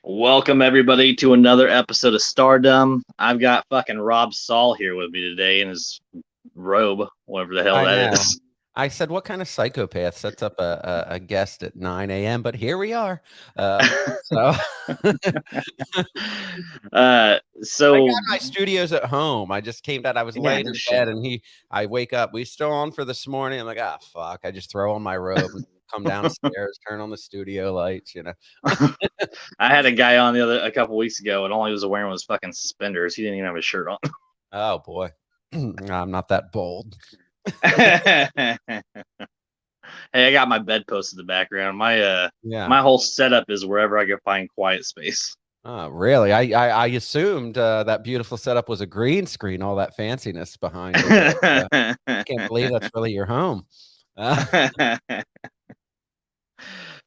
Welcome everybody to another episode of Stardom. I've got fucking Rob Saul here with me today in his robe, whatever the hell I that know. is. I said, what kind of psychopath sets up a guest at 9 a.m.? But here we are. So uh, I got so my studios at home. I just came down. I was yeah, laying no in shit. bed and I wake up. We still on for this morning. I'm like, fuck. I just throw on my robe and come downstairs, turn on the studio lights. I had a guy on a couple weeks ago, and all he was wearing was fucking suspenders. He didn't even have a shirt on. Oh boy. I'm not that bold. Hey, I got my bedpost in the background. My Yeah. my whole setup is wherever I can find quiet space. Oh, really? I assumed that beautiful setup was a green screen, all that fanciness behind it. But, I can't believe that's really your home.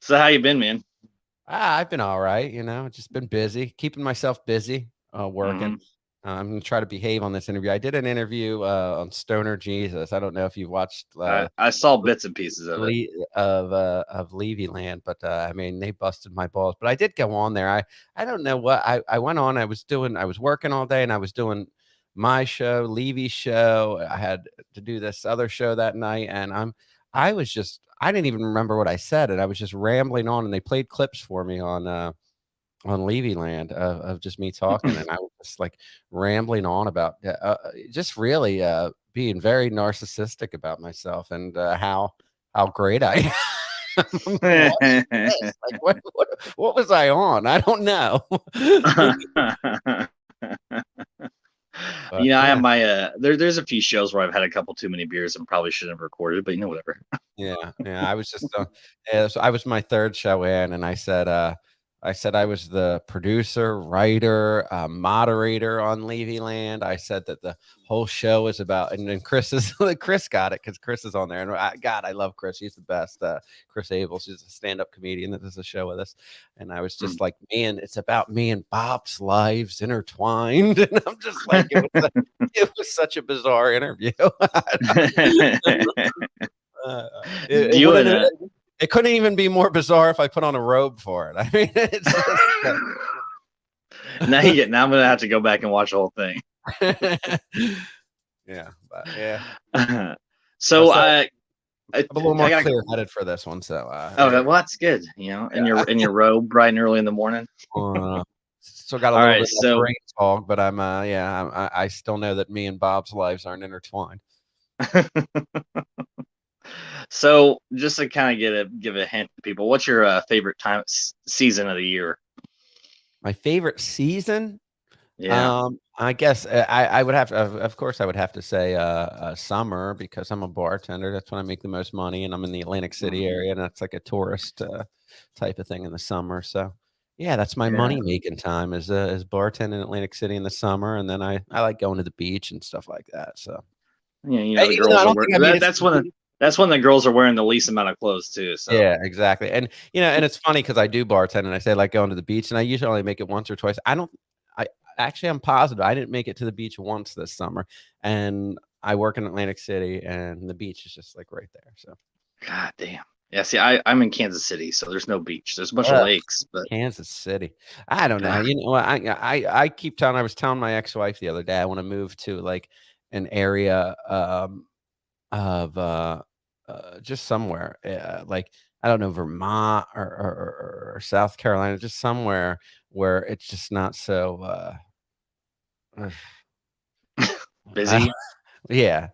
So how you been, man? I've been all right, just been busy, keeping myself busy, working. Mm-hmm. I'm gonna try to behave on this interview. I did an interview on Stoner Jesus. I don't know if you watched I saw bits and pieces of it. of Levy Land, but I mean they busted my balls. But I did go on there. I don't know what I went on. I was working all day and I was doing my show, Levy's show. I had to do this other show that night, and I didn't even remember what I said, and I was just rambling on. And they played clips for me on Levy Land of just me talking, and I was just like rambling on about just really being very narcissistic about myself and how great I am. What was I on? I don't know. But, I have yeah. my there's a few shows where I've had a couple too many beers and probably shouldn't have recorded, but whatever. Yeah, I was just so I was my third show in, and I said I was the producer, writer, moderator on Levy Land. I said that the whole show is about, and then Chris got it because Chris is on there, and I love Chris. He's the best. Chris Abel, she's a stand-up comedian that does a show with us, and I was just like, man, it's about me and Bob's lives intertwined, and I'm just like, it was such a bizarre interview. Do you and It couldn't even be more bizarre if I put on a robe for it. I mean, it's just, now I'm gonna have to go back and watch the whole thing. Yeah, but yeah. So I'm a little more clear-headed for this one. So well, that's good. In your robe, bright and early in the morning. Still got a little bit of brain fog, but I still know that me and Bob's lives aren't intertwined. So just to kind of give a hint to people, what's your favorite season of the year? My favorite season? Yeah. I guess I would have to, of course, I would have to say summer, because I'm a bartender. That's when I make the most money, and I'm in the Atlantic City area, and that's like a tourist type of thing in the summer. So yeah, that's my money making time is bartending in Atlantic City in the summer, and then I like going to the beach and stuff like that. So yeah, the girls are wearing that's when the girls are wearing the least amount of clothes too. So yeah, exactly. And and it's funny because I do bartend, and I say I like going to the beach, and I usually only make it once or twice. I'm positive I didn't make it to the beach once this summer, and I work in Atlantic City, and the beach is just like right there. So, God damn. Yeah, see, I'm in Kansas City, so there's no beach. There's a bunch of lakes, but Kansas City, I don't know. I keep telling. I was telling my ex-wife the other day I want to move to like an area of just somewhere like I don't know, Vermont or South Carolina, just somewhere where it's just not so busy. Yeah,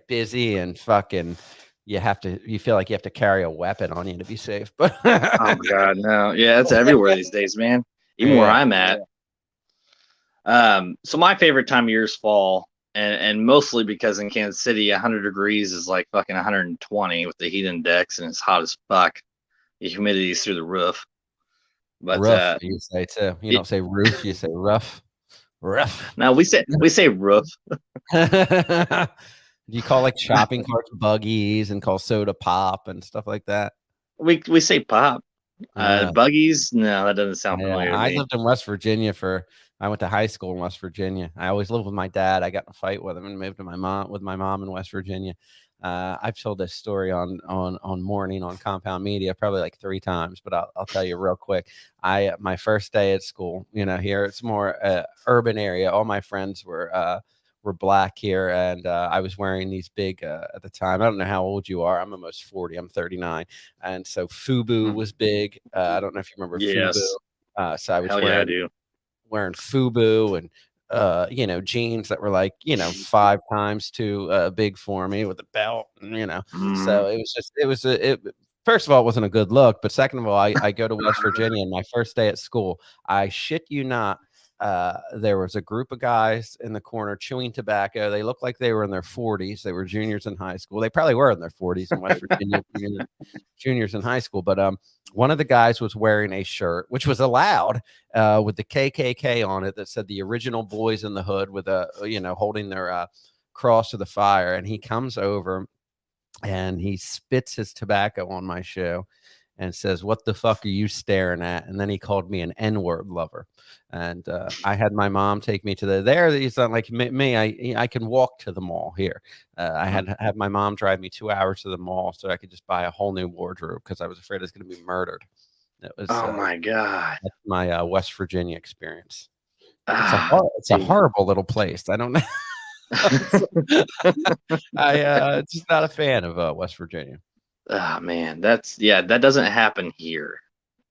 busy and fucking. You feel like you have to carry a weapon on you to be safe. But oh God, no, yeah, it's everywhere these days, man. Even where I'm at. So my favorite time of year is fall. And mostly because in Kansas City, 100 degrees is like fucking 120 with the heat index, and it's hot as fuck. The humidity is through the roof. But rough, you say too. You don't say roof, you say rough. No, we say roof. Do you call like shopping carts buggies and call soda pop and stuff like that? We say pop. Buggies? No, that doesn't sound familiar to me. I lived in West Virginia I went to high school in West Virginia. I always lived with my dad. I got in a fight with him and moved to with my mom in West Virginia. I've told this story on morning on Compound Media probably like 3 times, but I'll tell you real quick. My first day at school, here it's more urban area. All my friends were black here, and I was wearing these big at the time. I don't know how old you are. I'm almost 40. I'm 39, and so FUBU was big. I don't know if you remember Yes. FUBU. So I was Hell yeah, I do. wearing FUBU and jeans that were like 5 times too big for me with a belt, Mm. so it first of all, it wasn't a good look, but second of all, I go to West Virginia, and my first day at school, I shit you not, there was a group of guys in the corner chewing tobacco. They looked like they were in their 40s. They were juniors in high school. They probably were in their 40s in West Virginia, juniors in high school. But one of the guys was wearing a shirt, which was allowed, with the KKK on it that said the original boys in the hood with holding their cross to the fire. And he comes over and he spits his tobacco on my shoe and says, "What the fuck are you staring at?" And then he called me an N-word lover. And I had my mom take me to there. He's not like me. I can walk to the mall here. I had to have my mom drive me 2 hours to the mall so I could just buy a whole new wardrobe because I was afraid I was going to be murdered. It was Oh my God. that's my West Virginia experience. Ah, It's a dude. horrible little place. I don't know. Just not a fan of West Virginia. Ah, man, that doesn't happen here.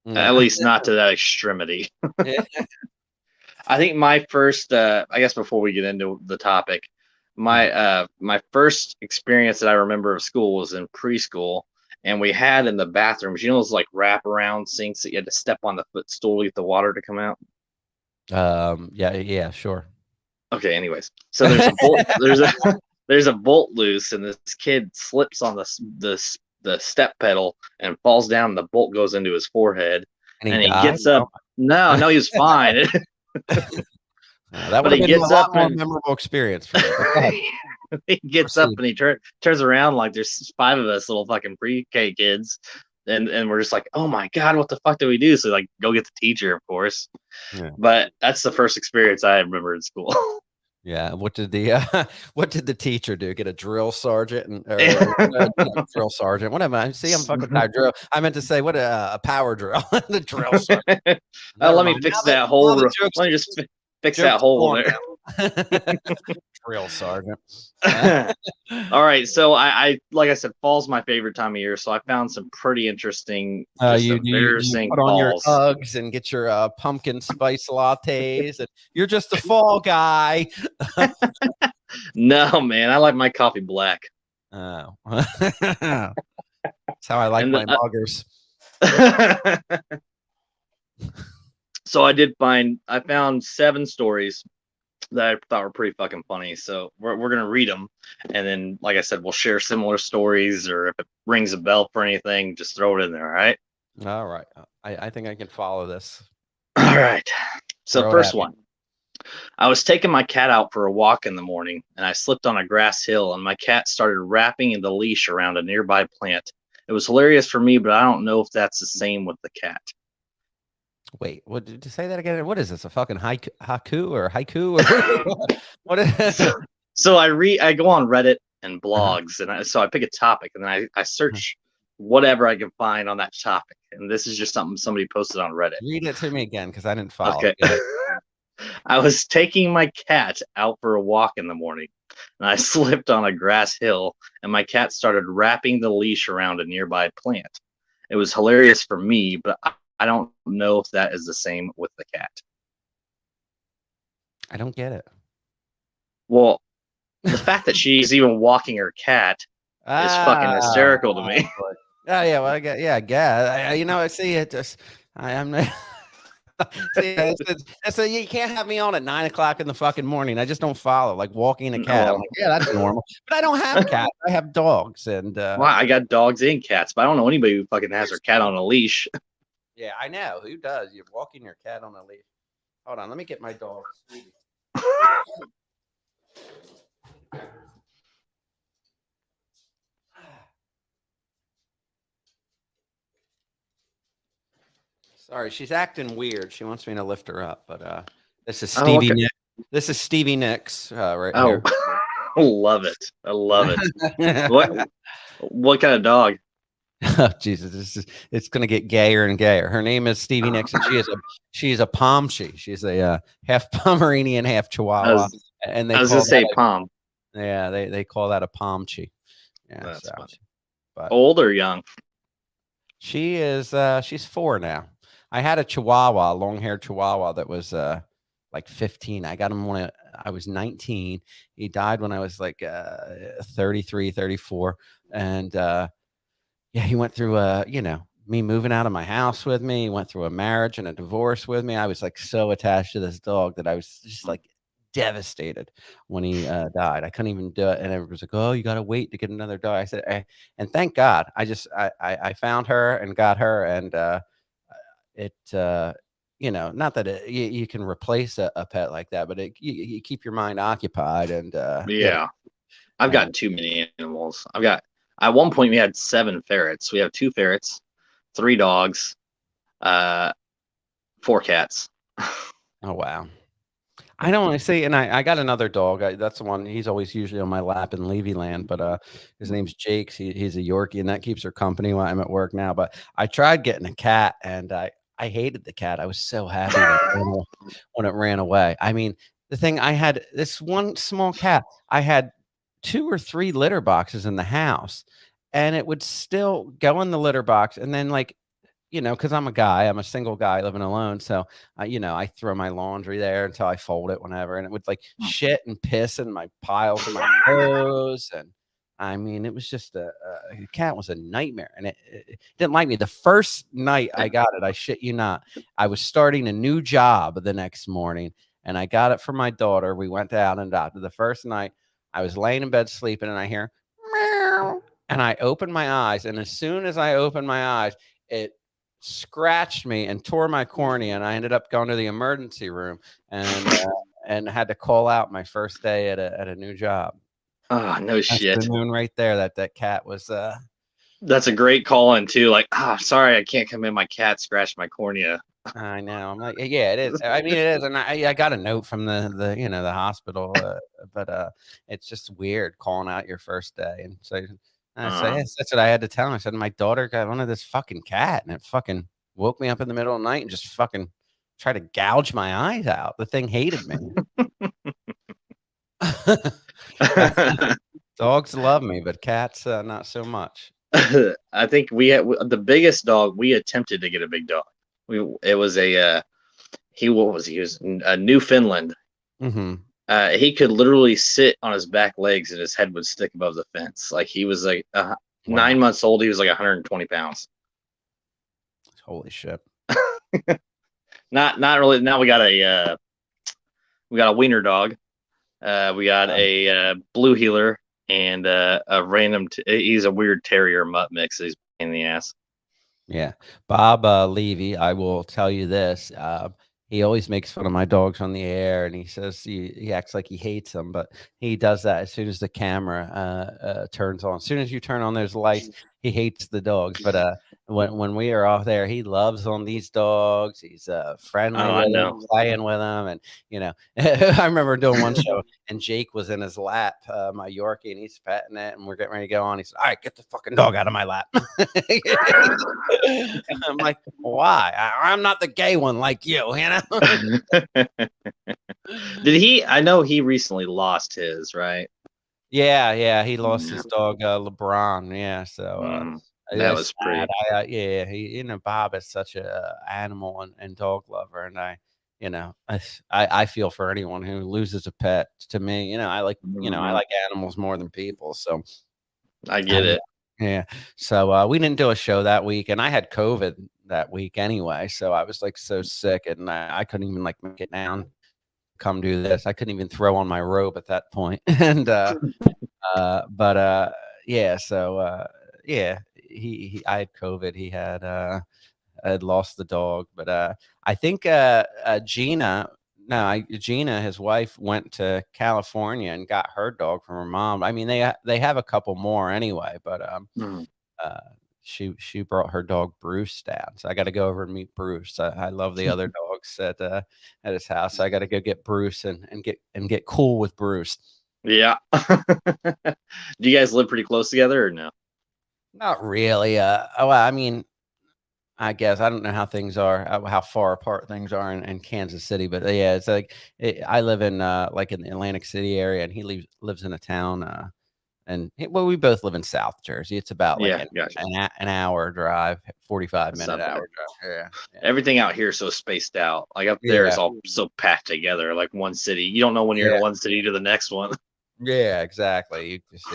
At Yeah. least not to that extremity. Yeah. I think my first, I guess before we get into the topic, my first experience that I remember of school was in preschool, and we had in the bathrooms, those like wraparound sinks that you had to step on the footstool to get the water to come out. Yeah, sure. Okay, anyways, so there's a bolt, there's a bolt loose, and this kid slips on the step pedal and falls down. And the bolt goes into his forehead, And he and he died? gets up. No, he was fine. That But would he have been a gets lot up more and memorable experience for me. But go ahead, he gets up proceed. and he turns around like there's 5 of us little fucking pre-K kids, and we're just like, oh my God, what the fuck do we do? So like go get the teacher, of course. Yeah. But that's the first experience I remember in school. Yeah. What did the what did the teacher do? Get a drill sergeant drill sergeant? Whatever. See, I'm fucking tired. Drill. I meant to say what a power drill. The drill sergeant. Never Let me mind. fix Now that the hole. jokes Let me just fix that jokes hole go on there. now. Drill sergeant. All right, so I like I said, fall's my favorite time of year, so I found some pretty interesting, just You embarrassing put on your falls. Uggs and get your pumpkin spice lattes, and you're just a fall guy. No, man, I like my coffee black. Oh, that's how I like And my muggers. so I found 7 stories that I thought were pretty fucking funny. So we're gonna read them, and then, like I said, we'll share similar stories, or if it rings a bell for anything, just throw it in there. All right. All right, I think I can follow this. All right. So Throw it first at me. one. I was taking my cat out for a walk in the morning, and I slipped on a grass hill, and my cat started wrapping the leash around a nearby plant. It was hilarious for me, but I don't know if that's the same with the cat. Wait, what did you say that again? What is this? A fucking haiku or haiku? Or what is So, so I go on Reddit and uh-huh. blogs, and so I pick a topic, and then I search whatever I can find on that topic. And this is just something somebody posted on Reddit. Read it to me again because I didn't follow. Okay. I was taking my cat out for a walk in the morning, and I slipped on a grass hill, and my cat started wrapping the leash around a nearby plant. It was hilarious for me, but I don't know if that is the same with the cat. I don't get it. Well, the fact that she's even walking her cat is fucking Ah, hysterical to me. yeah. Well, I guess. I see it. Just I'm not. See, you can't have me on at 9 o'clock in the fucking morning. I just don't follow. Like walking a cat. I'm Well, like, yeah, that's normal. But I don't have cats. I have dogs, and well, I got dogs and cats, but I don't know anybody who fucking has their cat on a leash. yeah, I know who does. You're walking your cat on a leash. Hold on, let me get my dog. Sorry, she's acting weird. She wants me to lift her up, but this is Oh, Stevie okay. Nicks. This is Stevie Nicks right Oh, here. love it. I love it. What kind of dog? Oh, Jesus, it's gonna get gayer and gayer. Her name is Stevie Nicks, and she's a Pomshy. She's a half Pomeranian, half I Chihuahua, was and they I was gonna call say that Palm. they call that a Pomshy. Yeah, That's so funny. but Old or young? she is she's 4 now. I had a Chihuahua, a long-haired Chihuahua that was like 15. I got him when I was 19. He died when I was like 33, 34, and yeah, he went through me moving out of my house with me. He went through a marriage and a divorce with me. I was like so attached to this dog that I was just like devastated when he died. I couldn't even do it. And everybody was like, "Oh, you got to wait to get another dog." I said, and thank God, I found her and got her, and it not that you can replace a pet like that, but you keep your mind occupied, and Yeah. I've and got too many animals. At one point we had 7 ferrets. We have 2 ferrets, 3 dogs, uh, 4 cats. oh wow. I don't want to see, and I got another dog. That's the one. He's always usually on my lap in Levy land, but his name's Jake. He's a Yorkie, and that keeps her company while I'm at work now. But I tried getting a cat, and I hated the cat. I was so happy when it ran away. I mean, the thing I had this one small cat. I had 2 or 3 litter boxes in the house, and it would still go in the litter box, and then like because I'm a single guy living alone. So, I throw my laundry there until I fold it whenever. And it would like shit and piss in my piles of my clothes. And I mean, it was just a cat was a nightmare. And it didn't like me. The first night I got it, I shit you not, I was starting a new job the next morning and I got it for my daughter. We went out and adopted. The first night I was laying in bed sleeping and I hear meow. And I opened my eyes. And as soon as I opened my eyes, it scratched me and tore my cornea, and I ended up going to the emergency room and had to call out my first day at a new job. Oh, no That's the shit. moon right there. That cat was That's a great call in too. Like, sorry, I can't come in. My cat scratched my cornea. I know. I'm like, yeah, it is. I mean, it is, and I got a note from the hospital, but it's just weird calling out your first day, and so I say that's what I had to tell him. I said my daughter got one of this fucking cat, and it fucking woke me up in the middle of the night and just fucking tried to gouge my eyes out. The thing hated me. Dogs love me, but cats not so much. I think we had the biggest dog. We attempted to get a big dog. It was a what was he? He was a Newfoundland. Mm-hmm. He could literally sit on his back legs and his head would stick above the fence. Like he was like Wow. 9 months old. He was like 120 pounds. Holy shit. Not really. Now we got a wiener dog. We got a blue heeler and a random. He's a weird terrier mutt mix. He's in the ass. Yeah. Bob Levy, I will tell you this. He always makes fun of my dogs on the air and he says he acts like he hates them, but he does that as soon as the camera turns on. As soon as you turn on those lights, he hates the dogs. But when we are off there, he loves on these dogs. He's friendly Oh, I with them, know. playing with them. And, I remember doing one show and Jake was in his lap, my Yorkie, and he's petting it and we're getting ready to go on. He said, "All right, get the fucking dog out of my lap." I'm like, why? I'm not the gay one like you, you know? Did he? I know he recently lost his, right? Yeah, he lost his dog, LeBron. Yeah, so That that's was sad. pretty. Yeah, Bob is such a animal and dog lover, and I feel for anyone who loses a pet. To me, I like animals more than people. So I get it. yeah. So we didn't do a show that week, and I had COVID that week anyway. So I was like so sick, and I couldn't even like make it down, come do this. I couldn't even throw on my robe at that point. And but yeah, so yeah, I had COVID. He had had lost the dog, but I think Gina. No, Gina, his wife, went to California and got her dog from her mom. I mean, they have a couple more anyway, but uh, she brought her dog Bruce down, so I got to go over and meet Bruce. I love the other dogs at his house. So I got to go get Bruce and get cool with Bruce. Yeah. Do you guys live pretty close together or no? Not really. Well, I mean, I guess I don't know how things are, how far apart things are in Kansas City, but yeah, it's like I live in like in the Atlantic City area, and he lives in a town. Well, we both live in South Jersey. It's about like Yeah, gotcha. an hour drive, 45 That's minute not bad. hour drive. Yeah, Everything out here is so spaced out. Like up there is yeah, all so packed together, like one city. You don't know when you're in yeah, one city to the next one. yeah, exactly. You just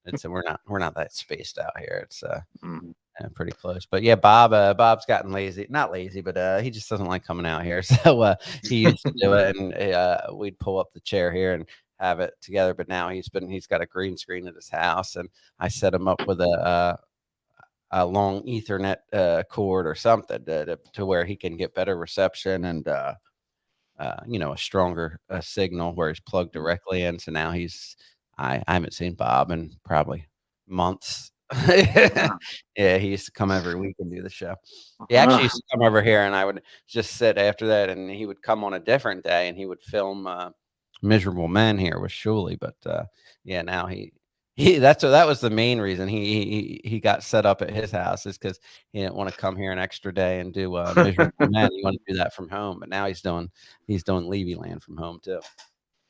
it's we're not that spaced out here. It's Mhm. pretty close. But yeah, Bob's gotten lazy. Not lazy, but he just doesn't like coming out here. So he used to do it, and we'd pull up the chair here and have it together. But now he's got a green screen at his house, and I set him up with a long Ethernet cord or something to where he can get better reception and a stronger signal where he's plugged directly in. So now I haven't seen Bob in probably months. Uh, Yeah, he used to come every week and do the show. He actually uh, used to come over here, and I would just sit after that, and he would come on a different day, and he would film Miserable Men here with Shuley. But yeah, now that was the main reason he got set up at his house, is because he didn't want to come here an extra day and do Miserable Men. He wanted to do that from home, but now he's doing Levy Land from home too.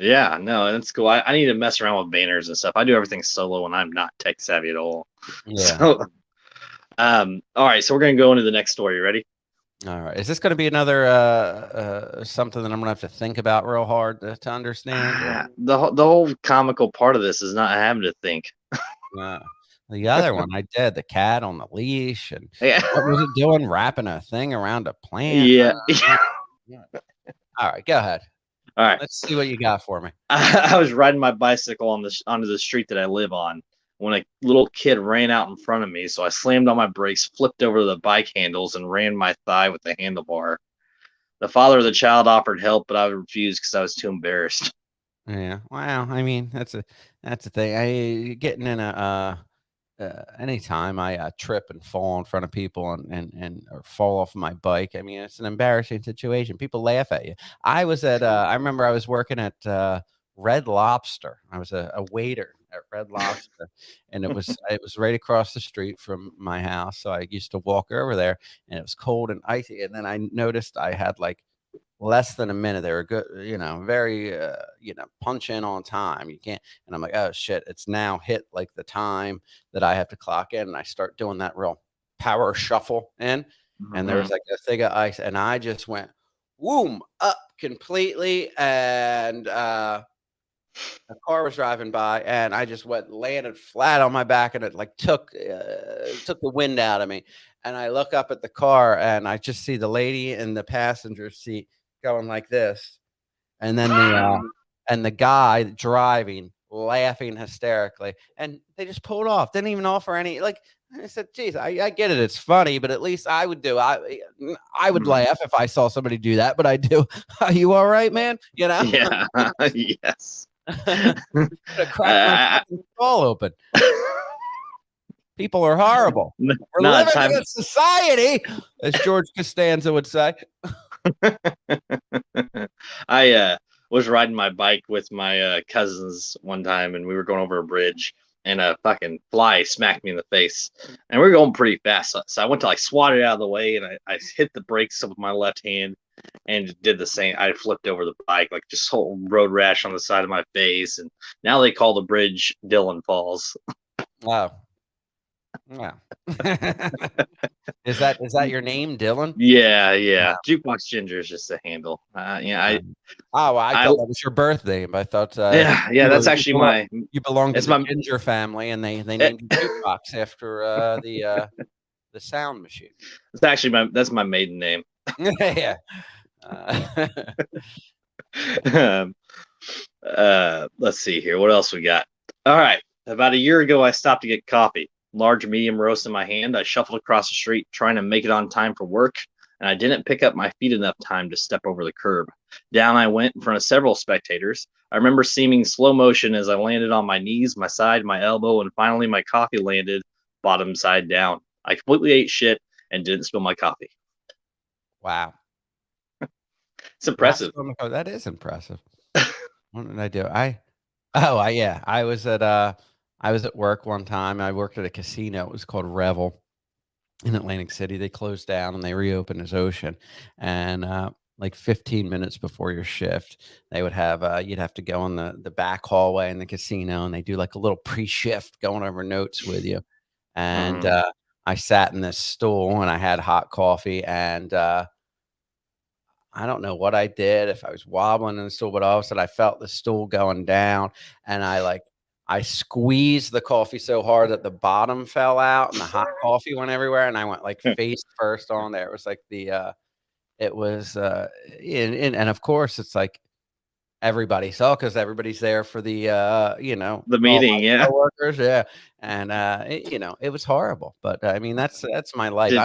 yeah, no, that's cool. I need to mess around with banners and stuff. I do everything solo and I'm not tech savvy at all. Yeah. So, all right, so we're gonna go into the next story. You ready? All right. Is this going to be another something that I'm going to have to think about real hard to understand? Or, The whole comical part of this is not having to think. uh, the other one I did, the cat on the leash, and Yeah, what was it doing? Wrapping a thing around a plant? yeah. Yeah. All right, go ahead. All right. Let's see what you got for me. I was riding my bicycle onto the street that I live on when a little kid ran out in front of me. So I slammed on my brakes, flipped over the bike handles, and ran my thigh with the handlebar. The father of the child offered help, but I refused because I was too embarrassed. Yeah. Wow. I mean, that's a thing. I getting in a anytime I trip and fall in front of people and or fall off my bike, I mean, it's an embarrassing situation. People laugh at you. I remember I was working at Red Lobster. I was a waiter at Red Lobster, and it was right across the street from my house. So I used to walk over there, and it was cold and icy. And then I noticed I had like less than a minute. They were good, very, punch in on time. You can't, and I'm like, oh shit, it's now hit like the time that I have to clock in. And I start doing that real power shuffle in. And there Mhm. was like a thing of ice, and I just went, whoom, up completely. And a car was driving by, and I just landed flat on my back, and it like took the wind out of me. And I look up at the car, and I just see the lady in the passenger seat going like this, and then the guy driving laughing hysterically, and they just pulled off. Didn't even offer any like. I said, "Geez, I get it. It's funny, but at least I would do. I would Mhm. laugh if I saw somebody do that, but I do. Are you all right, man? You know." Yeah. Yes. Coulda cracked my I, fucking skull open. People are horrible. We're not living in time. a society, as George Costanza would say. I was riding my bike with my cousins one time, and we were going over a bridge, and a fucking fly smacked me in the face, and we were going pretty fast. So I went to like swat it out of the way, and I hit the brakes with my left hand, and did the same. I flipped over the bike, like just whole road rash on the side of my face, and now they call the bridge Dylan Falls. Wow. Wow. Is that your name, Dylan? Yeah, yeah. Jukebox Ginger is just a handle. Yeah, Oh, well, I I, thought that was your birth name. I thought yeah, yeah. you That's were actually my. you belonged to It's the my. Ginger family, and they It, named you Jukebox after the sound machine. it's actually my. That's my maiden name. Yeah. Uh, um, let's see here. What else we got? All right. About a year ago, I stopped to get coffee. Large, medium roast in my hand. I shuffled across the street, trying to make it on time for work, and I didn't pick up my feet enough time to step over the curb. Down I went in front of several spectators. I remember seeming slow motion as I landed on my knees, my side, my elbow, and finally my coffee landed bottom side down. I completely ate shit and didn't spill my coffee. wow. It's Not impressive. that is impressive. What did I do? Oh, yeah. I was at work one time. I worked at a casino. It was called Revel in Atlantic City. They closed down and they reopened as Ocean. And like 15 minutes before your shift, they would have you'd have to go in the back hallway in the casino, and they do like a little pre-shift going over notes with you. And Mhm. I sat in this stool and I had hot coffee, and I don't know what I did, if I was wobbling in the stool, but all of a sudden I felt the stool going down, and I squeezed the coffee so hard that the bottom fell out and the hot coffee went everywhere, and I went like face first on there. It was like it was, and of course, it's like everybody saw because everybody's there for the, The all meeting, my yeah. coworkers, yeah, and, it was horrible, but, I mean, that's my life. Did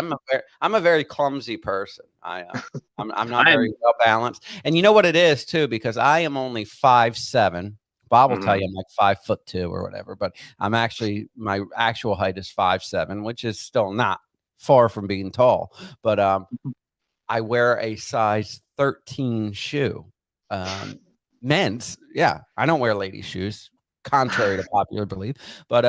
I'm a very clumsy person. I'm not very I'm well balanced, and you know what it is too, because I am only 5'7". Bob will tell mhm. you I'm like 5'2" or whatever, but I'm actually my actual height is 5'7", which is still not far from being tall, but, I wear a size 13 shoe. Um, men's, yeah. I don't wear ladies' shoes, contrary to popular belief. But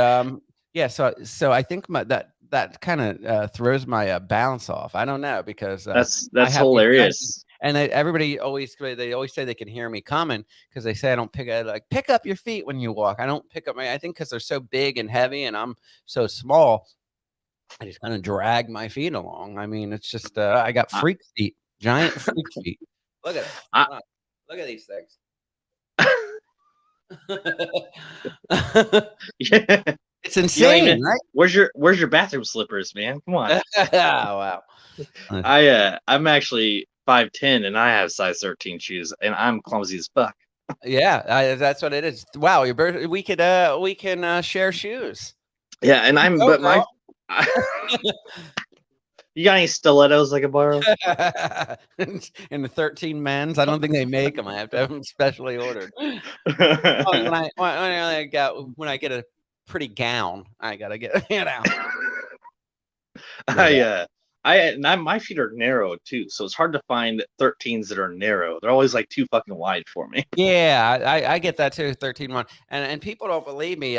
yeah. So I think that kind of throws my balance off. I don't know because I That's have these guys, hilarious. and everybody always they always say they can hear me coming because they say I don't pick up your feet when you walk. I don't pick up my. I think because they're so big and heavy, and I'm so small. I just kinda drag my feet along. I mean, it's just, I got I, freak feet, giant freak feet. Look at it. I Hold on. Look at these things. yeah. It's You don't even insane, right? where's your bathroom slippers, man? Come on. Wow. Uh, I'm actually 5'10" and I have size 13 shoes and I'm clumsy as fuck. yeah, that's what it is. Wow, your birth we can, share shoes. Yeah, and You I'm go, but my girl. you got any stilettos I can borrow? And the 13 men's, I don't think they make them. I have to have them specially ordered. Oh, when I get a pretty gown, I gotta get But, I my feet are narrow too, so it's hard to find 13s that are narrow. They're always like too fucking wide for me. yeah, I get that too, 13 1, and people don't believe me,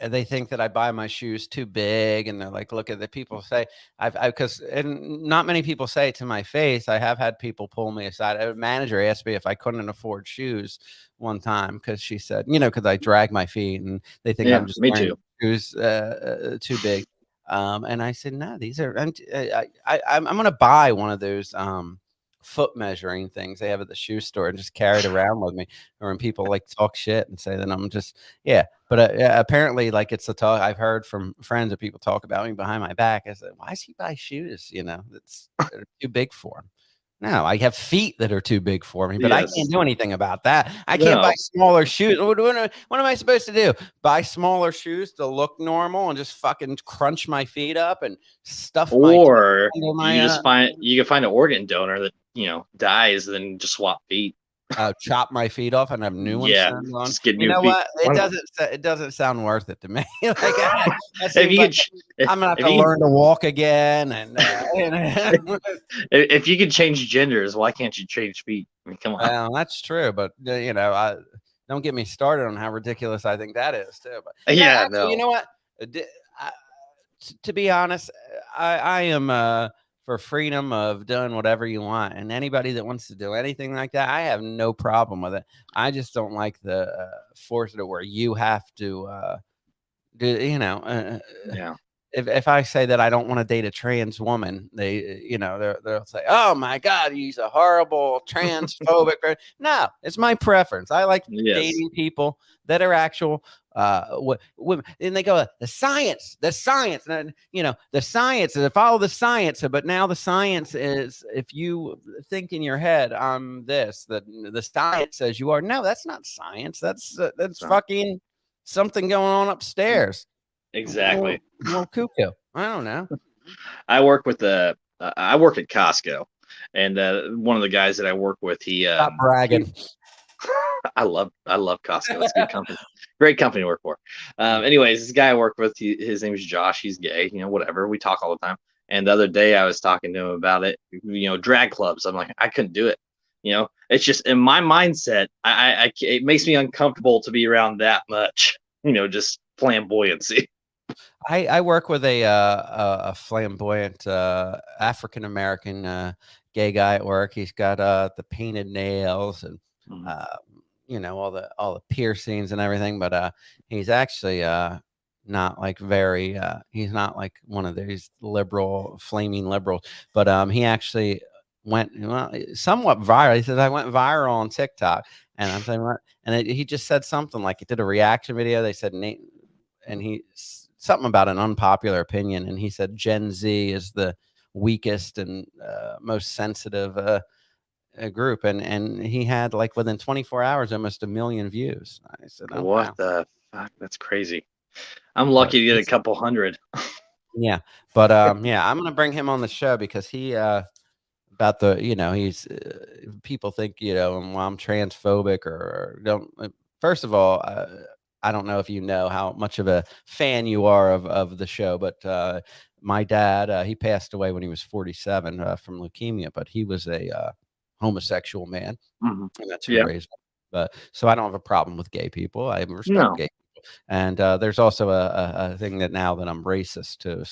they think that I buy my shoes too big, and they're like, "Look at the people say I 'cause and not many people say it to my face. I have had people pull me aside. A manager asked me if I couldn't afford shoes one time because she said, because I drag my feet and they think I'm Yeah, just me wearing too. shoes too big. And I said, no, these are. I'm gonna buy one of those foot measuring things they have at the shoe store and just carry it around with me. Or when people like talk shit and say that I'm just yeah, but, yeah, apparently, like, it's a talk I've heard from friends that people talk about me behind my back. I said, "Why does he buy shoes, that are too big for him?" No, I have feet that are too big for me, but I can't Yes. do anything about that. I can't buy No. smaller shoes. What am I supposed to do? Buy smaller shoes to look normal and just fucking crunch my feet up and stuff my toes Or under my, you can find an organ donor that, dies, then just swap feet. chop my feet off and have new ones Yeah, sent on. just get You new know feet. what? It doesn't sound worth it to me. Like, that If seems you like could if I'm gonna have if to you learn to walk again, and, if you could change genders, why can't you change feet? I mean, come on. well, that's true, but, I don't get me started on how ridiculous I think that is too, but no, Yeah, actually, you no. know what? D I to be honest, I am, for freedom of doing whatever you want, and anybody that wants to do anything like that, I have no problem with it. I just don't like the, force it where you have to, do Yeah. if I say that I don't wanna date a trans woman, they'll say, "Oh my god, he's a horrible transphobic per" No, it's my preference. I like Yes. dating people that are actual, women, and they go, the science," and then, the science, and follow the science, but now the science is if you think in your head, "I'm this," the science says you are. No, that's not science. That's So, fucking something going on upstairs. exactly. Well, cuckoo. I don't know. I work at Costco, and one of the guys that I work with, Stop bragging. I love Costco. It's a good company, great company to work for. Anyways, this guy I work with, his name is Josh. He's gay, whatever. We talk all the time. And the other day, I was talking to him about it. Drag clubs. I'm like, I couldn't do it. It's just in my mindset. It makes me uncomfortable to be around that much. Just flamboyancy. I work with a flamboyant African American gay guy at work. He's got the painted nails and Mhm. uh, all the piercings and everything, but he's actually not like very. He's not like one of these liberal, flaming liberals, but he actually went somewhat viral. He says I went viral on TikTok, and I'm saying what? And he just said something like he did a reaction video. They said Nate, and he something about an unpopular opinion, and he said Gen Z is the weakest and most sensitive group, and he had like within 24 hours almost 1 million views. I said, oh What wow. the fuck? That's crazy. I'm But lucky to get a couple hundred. yeah, but yeah, I'm gonna bring him on the show because he about the he's people think well, I'm transphobic or don't first of all, I don't know if you know how much of a fan you are of the show, but my dad, he passed away when he was 47 from leukemia, but he was a homosexual man, Mhm. and that's who Yeah. raised me. But so I don't have a problem with gay people. I respect No. gay people, and there's also a thing that now that I'm racist too.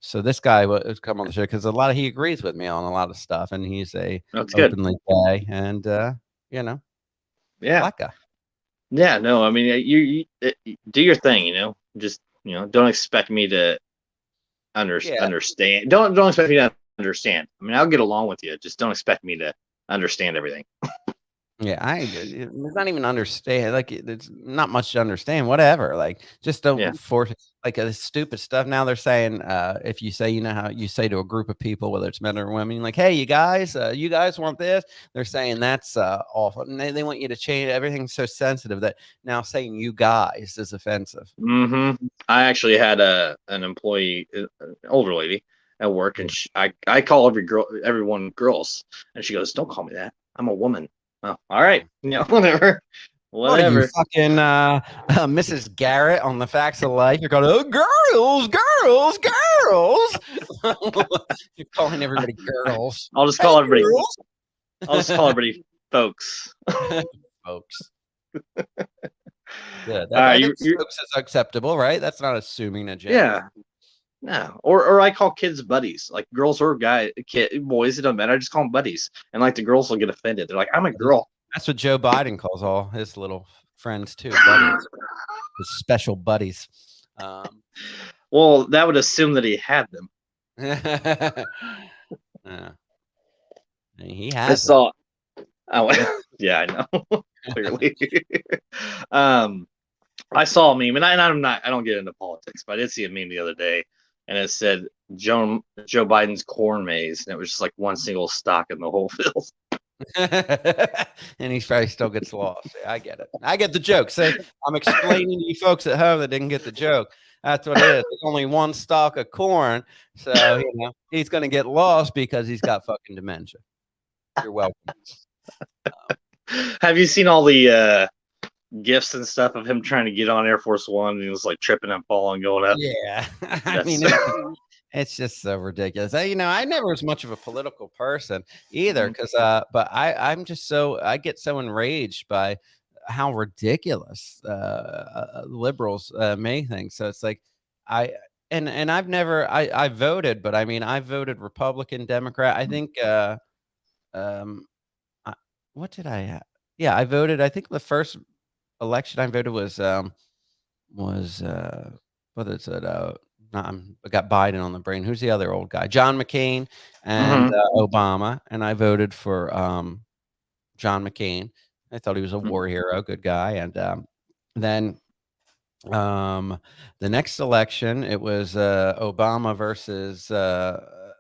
So this guy was come on the show because he agrees with me on a lot of stuff, and he's a That's good. openly gay and you know Yeah. black guy. Yeah. No. I mean, you do your thing. Just don't expect me to Yeah, understand. Don't expect me to understand. I mean, I'll get along with you. Just don't expect me to understand everything. yeah. It's not even understand. Like it's not much to understand. Whatever. Like just Yeah. don't force like stupid stuff. Now they're saying if you say how you say to a group of people, whether it's men or women, like, hey, you guys want this? They're saying that's awful, and they want you to change. Everything's so sensitive that now saying you guys is offensive. I actually had an employee, an older lady at work, and I call everyone girls, and she goes, "Don't call me that. I'm a woman." Oh, all right, whatever, What are you, whatever. fucking Mrs. Garrett on the Facts of Life? You're going, oh, girls, girls. You're calling everybody girls. I'll just Hey, call everybody. girls. I'll just call everybody folks. Folks. Good. All right, I think you folks is acceptable, right? That's not assuming a gender. yeah, no, or I call kids buddies, like girls or boys. It doesn't matter. I just call them buddies, and like the girls will get offended. They're like, "I'm a girl." That's what Joe Biden calls all his little friends too, buddies, his special buddies. Well, that would assume that he had them. Yeah, he I has them. saw. Oh, yeah, I know. Clearly. um, I saw a meme, and I'm not. I don't get into politics, but I did see a meme the other day, and it said Joe Biden's corn maze, and it was just like one single stalk in the whole field. And he probably still gets lost. Yeah, I get it. I get the joke. Say, I'm explaining to you folks at home that didn't get the joke. That's what it is. There's only one stalk of corn, so he's going to get lost because he's got fucking dementia. You're welcome. Have you seen all the gifs and stuff of him trying to get on Air Force One, and he was like tripping and falling, going up? Yeah, I That's mean, it's just so ridiculous. I never was much of a political person either, because but I'm just I get so enraged by how ridiculous liberals make things. So it's like I and I've never I voted, but I mean I voted Republican, Democrat. I think um I, what did I have? Yeah, I voted. I think the first election I voted was what is it? I got Biden on the brain. Who's the other old guy? John McCain and Obama, and I voted for John McCain. I thought he was a war hero, good guy. And then the next election, it was Obama versus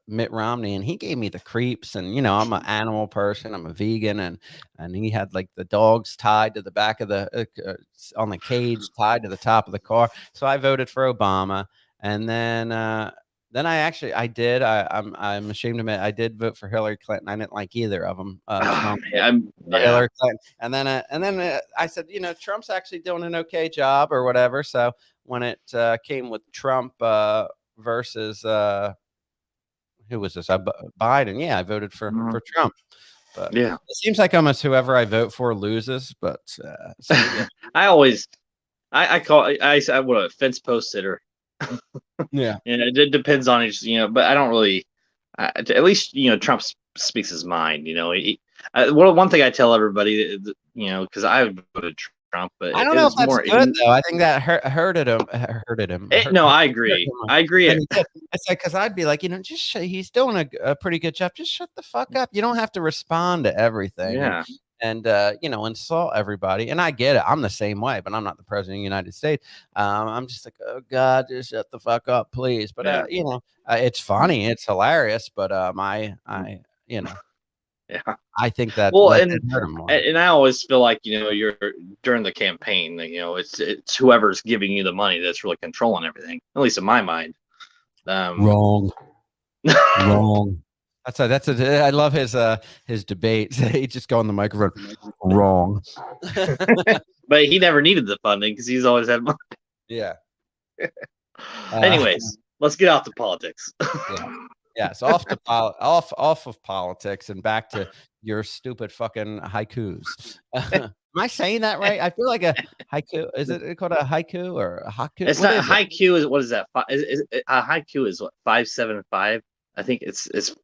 Mitt Romney, and he gave me the creeps. And I'm an animal person. I'm a vegan, and he had like the dogs tied to the back of the on the cage, tied to the top of the car. So I voted for Obama, and then I did. I'm ashamed to admit I did vote for Hillary Clinton. I didn't like either of them. Trump or yeah. Hillary Clinton. And then I said, Trump's actually doing an okay job or whatever. So when it came with Trump versus who was this? Biden. Yeah, I voted for Trump. But Yeah. it seems like almost whoever I vote for loses. But so maybe I always, I call, I what a fence post sitter. yeah. It depends on each, but I don't really, at least, Trump speaks his mind, one thing I tell everybody, because I voted Trump, but I don't know if it's that's more, good though. I think that hurted him. Hurted him. no, I Hurt agree. him I agree. than he did. It's like because I'd be like, he's doing a pretty good job. Just shut the fuck up. You don't have to respond to everything Yeah. and insult everybody. And I get it. I'm the same way, but I'm not the president of the United States. I'm just like, oh God, just shut the fuck up, please. But Yeah. it's funny, it's hilarious. But Yeah. I think that Well, that and did hurt him more. and I always feel like, you're during the campaign, it's whoever's giving you the money that's really controlling everything, at least in my mind. Wrong. Wrong. I love his debates. He just go on the microphone. Wrong. But he never needed the funding because he's always had money. Yeah. Anyways, let's get off to politics. Yes, off of politics and back to your stupid fucking haikus. Am I saying that right? I feel like a haiku. Is it called a haiku or a haku? It's What not is it? haiku. What is that? A haiku is what, 575. I think it's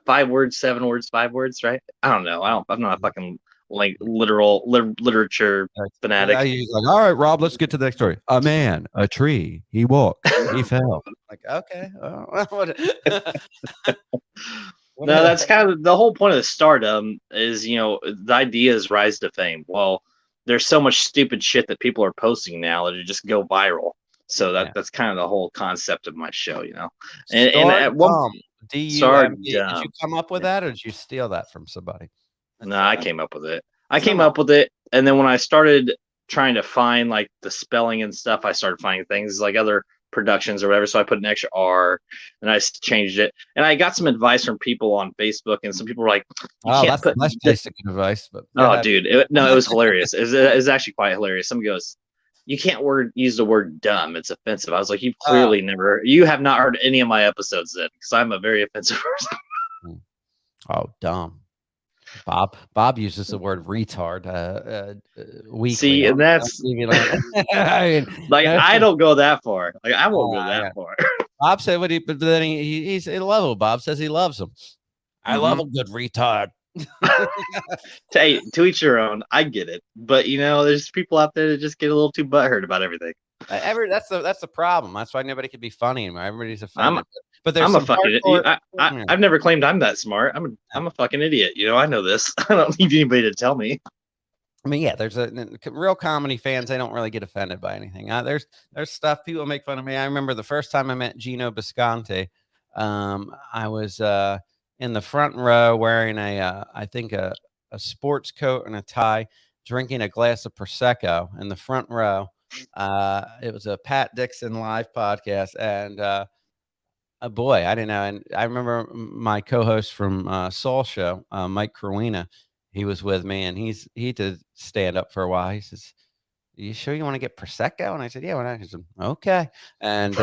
5 words, 7 words, 5 words, right? I don't know. I'm not a fucking like literal literature fanatic. He's like, all right, Rob, let's get to the next story. A man, a tree, he walked, he fell. Like, okay. No, that's kind of the whole point of the stardom is, the ideas rise to fame. Well, there's so much stupid shit that people are posting now that it just go viral. So that's kind of the whole concept of my show, And at one DUMB. Did you come up with that or did you steal that from somebody? No, I came up with it. And then when I started trying to find like the spelling and stuff, I started finding things like other productions or whatever. So I put an extra R and I changed it. And I got some advice from people on Facebook, and some people were like, "You can't put less basic advice." But dude, it was hilarious. It was actually quite hilarious. Somebody goes, "You can't use the word dumb. It's offensive." I was like, you have not heard any of my episodes then, because I'm a very offensive person. Oh, dumb. Bob uses the word retard weekly. See, and that's I don't go that far. Like, I won't go that far. Bob said but then he's in love. Bob says he loves him. I love a good retard. To each your own. I get it, but there's people out there that just get a little too butthurt about everything. That's the problem. That's why nobody can be funny anymore. Everybody's offended. But there's I'm a fucking I've never claimed I'm that smart. I'm a fucking idiot. I know this. I don't need anybody to tell me. I mean, yeah, there's real comedy fans. They don't really get offended by anything. There's stuff people make fun of me. I remember the first time I met Gino Bisconte. I was in the front row wearing I think a sports coat and a tie, drinking a glass of Prosecco in the front row. It was a Pat Dixon live podcast, and boy, I didn't know. And I remember my co-host from Saul Show, Mike Carwina. He was with me, and he did stand up for a while. He says, "Are you sure you want to get Prosecco?" And I said, "Yeah." Why not? He said, "Okay." And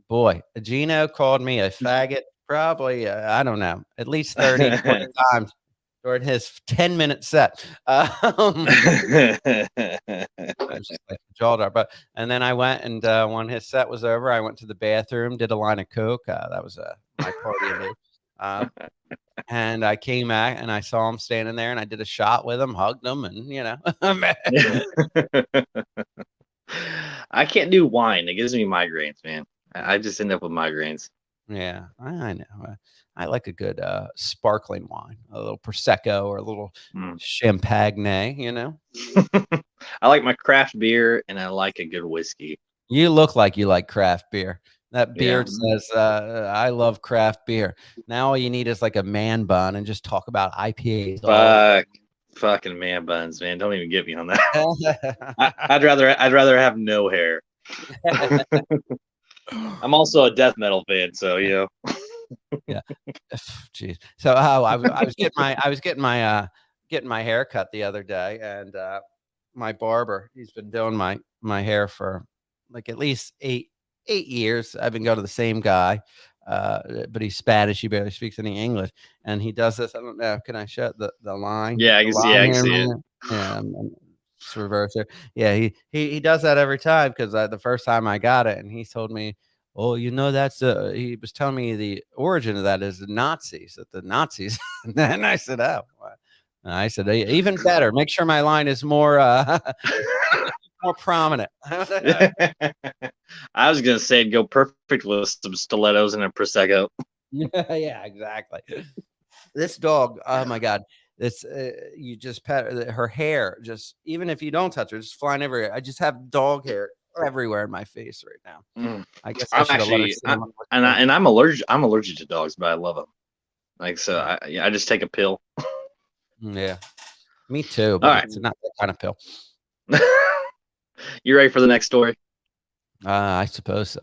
boy, Gino called me a faggot probably, I don't know, at least 30, 40 times during his 10-minute set. I was just like jaw drop. But and then I went and when his set was over, I went to the bathroom, did a line of coke. That was my party. And I came back and I saw him standing there, and I did a shot with him, hugged him, and I can't do wine. It gives me migraines, man. I just end up with migraines. Yeah, I know. I like a good sparkling wine, a little Prosecco or a little Champagne, I like my craft beer, and I like a good whiskey. You look like you like craft beer. That beard says, I love craft beer. Now all you need is like a man bun and just talk about IPAs. Fucking man buns, man. Don't even get me on that. I'd rather have no hair. I'm also a death metal fan, so yeah. Jeez. So I was getting my hair cut the other day, and my barber, he's been doing my hair for like at least eight years. I've been going to the same guy. but he's Spanish. He barely speaks any English, and he does this. I don't know. Can I shut the line? Yeah, I The can see. line I can here, see it. man? Yeah, just reverse it. Yeah, he does that every time because the first time I got it, and he told me, "Oh, you know that's he was telling me the origin of that is the Nazis. That the Nazis." And then I said, "Oh." What? And I said, even better. Make sure my line is more more prominent. I was gonna say it'd go perfect with some stilettos and a prosecco. Yeah, exactly. This dog, oh my god, this you just pet her hair. Just even if you don't touch her, just flying everywhere. I just have dog hair everywhere in my face right now. Mm. I guess I I'm should have let her actually, sit on my and I'm allergic. I'm allergic to dogs, but I love them. Like so, yeah. I just take a pill. Yeah, me too, All but right, it's not that kind of pill. you ready for the next story? I suppose so.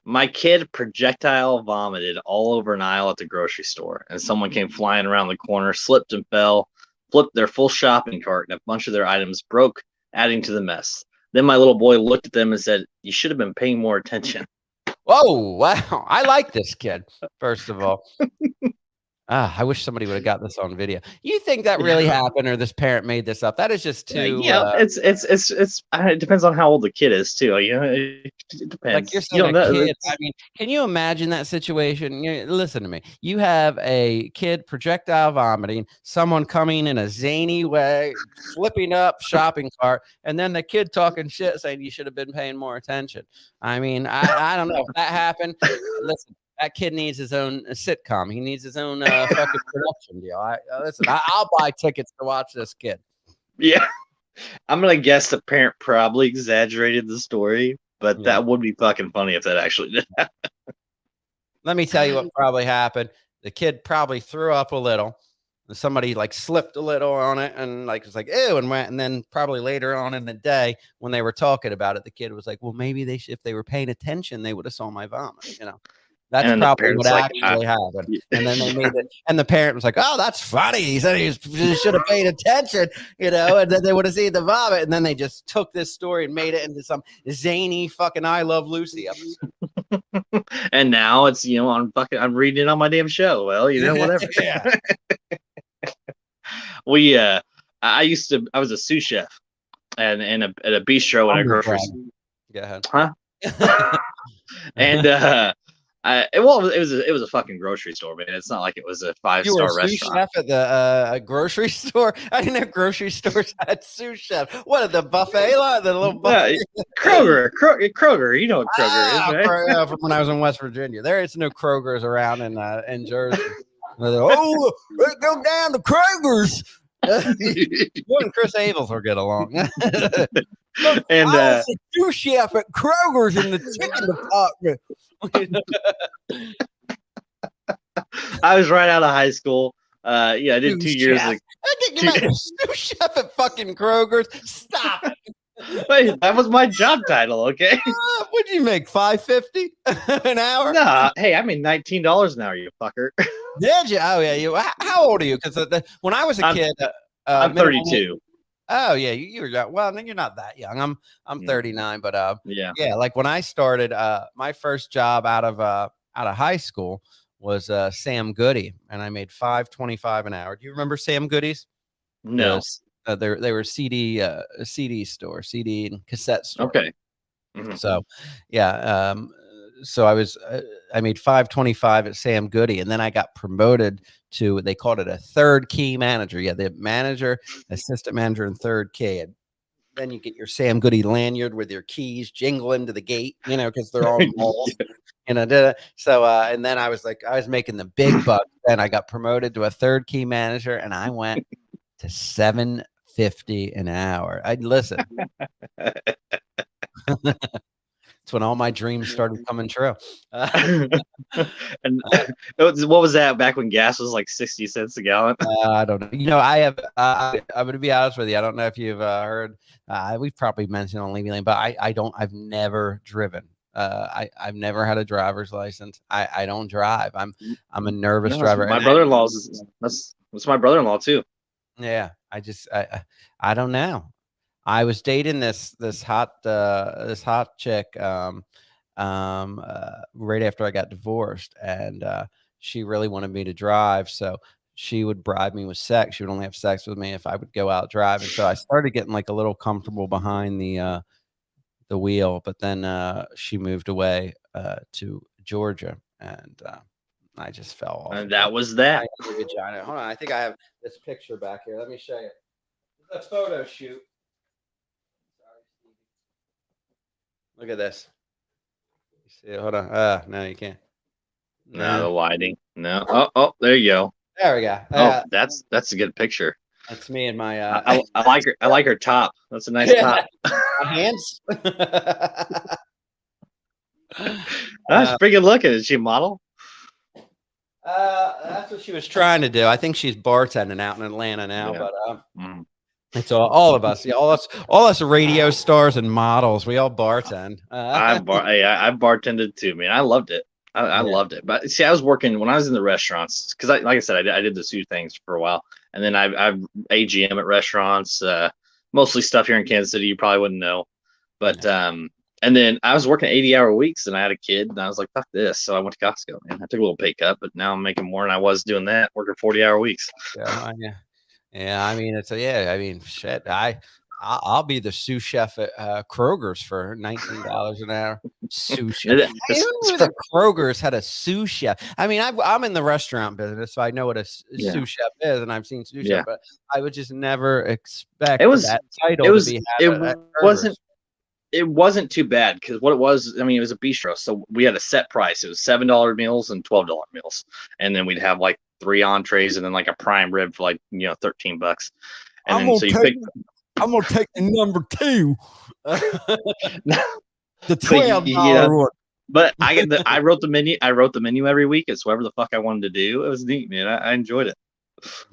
My kid projectile vomited all over an aisle at the grocery store, and someone came flying around the corner, slipped and fell, flipped their full shopping cart, and a bunch of their items broke, adding to the mess. Then my little boy looked at them and said, "You should have been paying more attention." Whoa, wow. I like this kid, first of all. I wish somebody would have got this on video. You think that really happened or this parent made this up? That is just too Yeah, it's it depends on how old the kid is too. You know, it like you're depends. You saying don't a know. kid. I mean, can you imagine that situation? Listen to me. You have a kid projectile vomiting, someone coming in a zany way, flipping up shopping cart, and then the kid talking shit saying you should have been paying more attention. I mean, I don't know if that happened. Listen, that kid needs his own sitcom. He needs his own fucking production deal. Listen, I'll buy tickets to watch this kid. Yeah, I'm gonna guess the parent probably exaggerated the story, but Yeah. that would be fucking funny if that actually did happen. Let me tell you what probably happened. The kid probably threw up a little. Somebody like slipped a little on it and like was like ew and went, and then probably later on in the day when they were talking about it, the kid was like, well, maybe they should, if they were paying attention, they would have saw my vomit. That's And then the probably what parent's like, actually happened. And then they made it, and the parent was like, oh, that's funny. He said he should have paid attention, and then they would have seen the vomit. And then they just took this story and made it into some zany fucking I Love Lucy episode. And now it's I'm reading it on my damn show. Well, whatever. Yeah. I was a sous chef and at a bistro at a grocery store. Go ahead. Huh? And it was a fucking grocery store, man. It's not like it was a 5-star restaurant. Sous chef at the grocery store. I didn't know grocery stores had sous chef. What at the buffet lot? The little buffet? Kroger. You know what Kroger is, right? From when I was in West Virginia, there is no Krogers around in Jersey. Oh, let's go down to Kroger's. You and Chris Abels will get along. And I was a sous chef at Kroger's in the chicken department. I was right out of high school. I did 2 years. I think you're a sous chef at fucking Kroger's. Stop it. Wait, that was my job title, okay? What'd you make? $5.50 an hour? Nah, hey, I made $19 an hour, you fucker. Did you? Oh yeah. You. How old are you? Because when I was a kid, I'm 32. Oh yeah, you were young. Well, you're not that young. I'm 39, but yeah. Like when I started, my first job out of high school was Sam Goody, and I made $5.25 an hour. Do you remember Sam Goody's? No. They were CD store, CD and cassette store. Okay. Mm-hmm. So, yeah. So I made $5.25 at Sam Goody, and then I got promoted to, they called it a third key manager. Yeah, the manager, assistant manager, and third key. And then you get your Sam Goody lanyard with your keys jingling to the gate, because they're all malls. So and then I was making the big bucks. Then I got promoted to a third key manager, and I went to $7.50 an hour. I'd listen. It's when all my dreams started coming true. And what was that back when gas was like 60 cents a gallon? I don't know. I'm going to be honest with you. I don't know if you've heard. We've probably mentioned on Reelin, but I've never driven. I've never had a driver's license. I don't drive. I'm a nervous driver. My brother-in-law's. That's my brother-in-law too. Yeah, I don't know. I was dating this hot chick, right after I got divorced, and she really wanted me to drive, so she would bribe me with sex. She would only have sex with me if I would go out driving. So I started getting like a little comfortable behind the wheel, but then she moved away to Georgia, and I just fell off And of it. that was I that. have a vagina. Hold on, I think I have this picture back here. Let me show you. It's a photo shoot. Sorry, Stevie. Look at this. You see it? Hold on. No, you can't. No, No. the lighting. No. Oh, there you go. There we go. Oh, that's a good picture. That's me and my I like her. I like her top. That's a nice top. yeah, my hands. That's pretty good looking. Is she a model? That's what she was trying to do. I think she's bartending out in Atlanta now, Yeah. but Mm. it's all of us. Yeah, all us radio stars and models. We all bartend. I bartended too, man. I loved it. I Yeah. loved it. But see, I was working when I was in the restaurants because, like I said, I did the suit things for a while, and then I've AGM at restaurants, mostly stuff here in Kansas City you probably wouldn't know. But and then I was working 80-hour weeks, and I had a kid, and I was like, fuck this. So I went to Costco, man. I took a little pay cut, but now I'm making more than I was doing that, working 40-hour weeks. Yeah. Yeah, I mean, I mean, shit. I'll be the sous chef at Kroger's for $19 an hour. Sous chef. I knew the Kroger's had a sous chef. I mean, I'm in the restaurant business, so I know what a sous chef is, and I've seen sous chef, but I would just never expect that title to be had at Kroger's. It wasn't too bad because what it was, I mean, it was a bistro, so we had a set price. It was $7 meals and $12 meals, and then we'd have like 3 entrees and then like a prime rib for like $13. And I'm gonna take the number 2, the $12 one. But I wrote the menu. I wrote the menu every week. It's whatever the fuck I wanted to do. It was neat, man. I enjoyed it.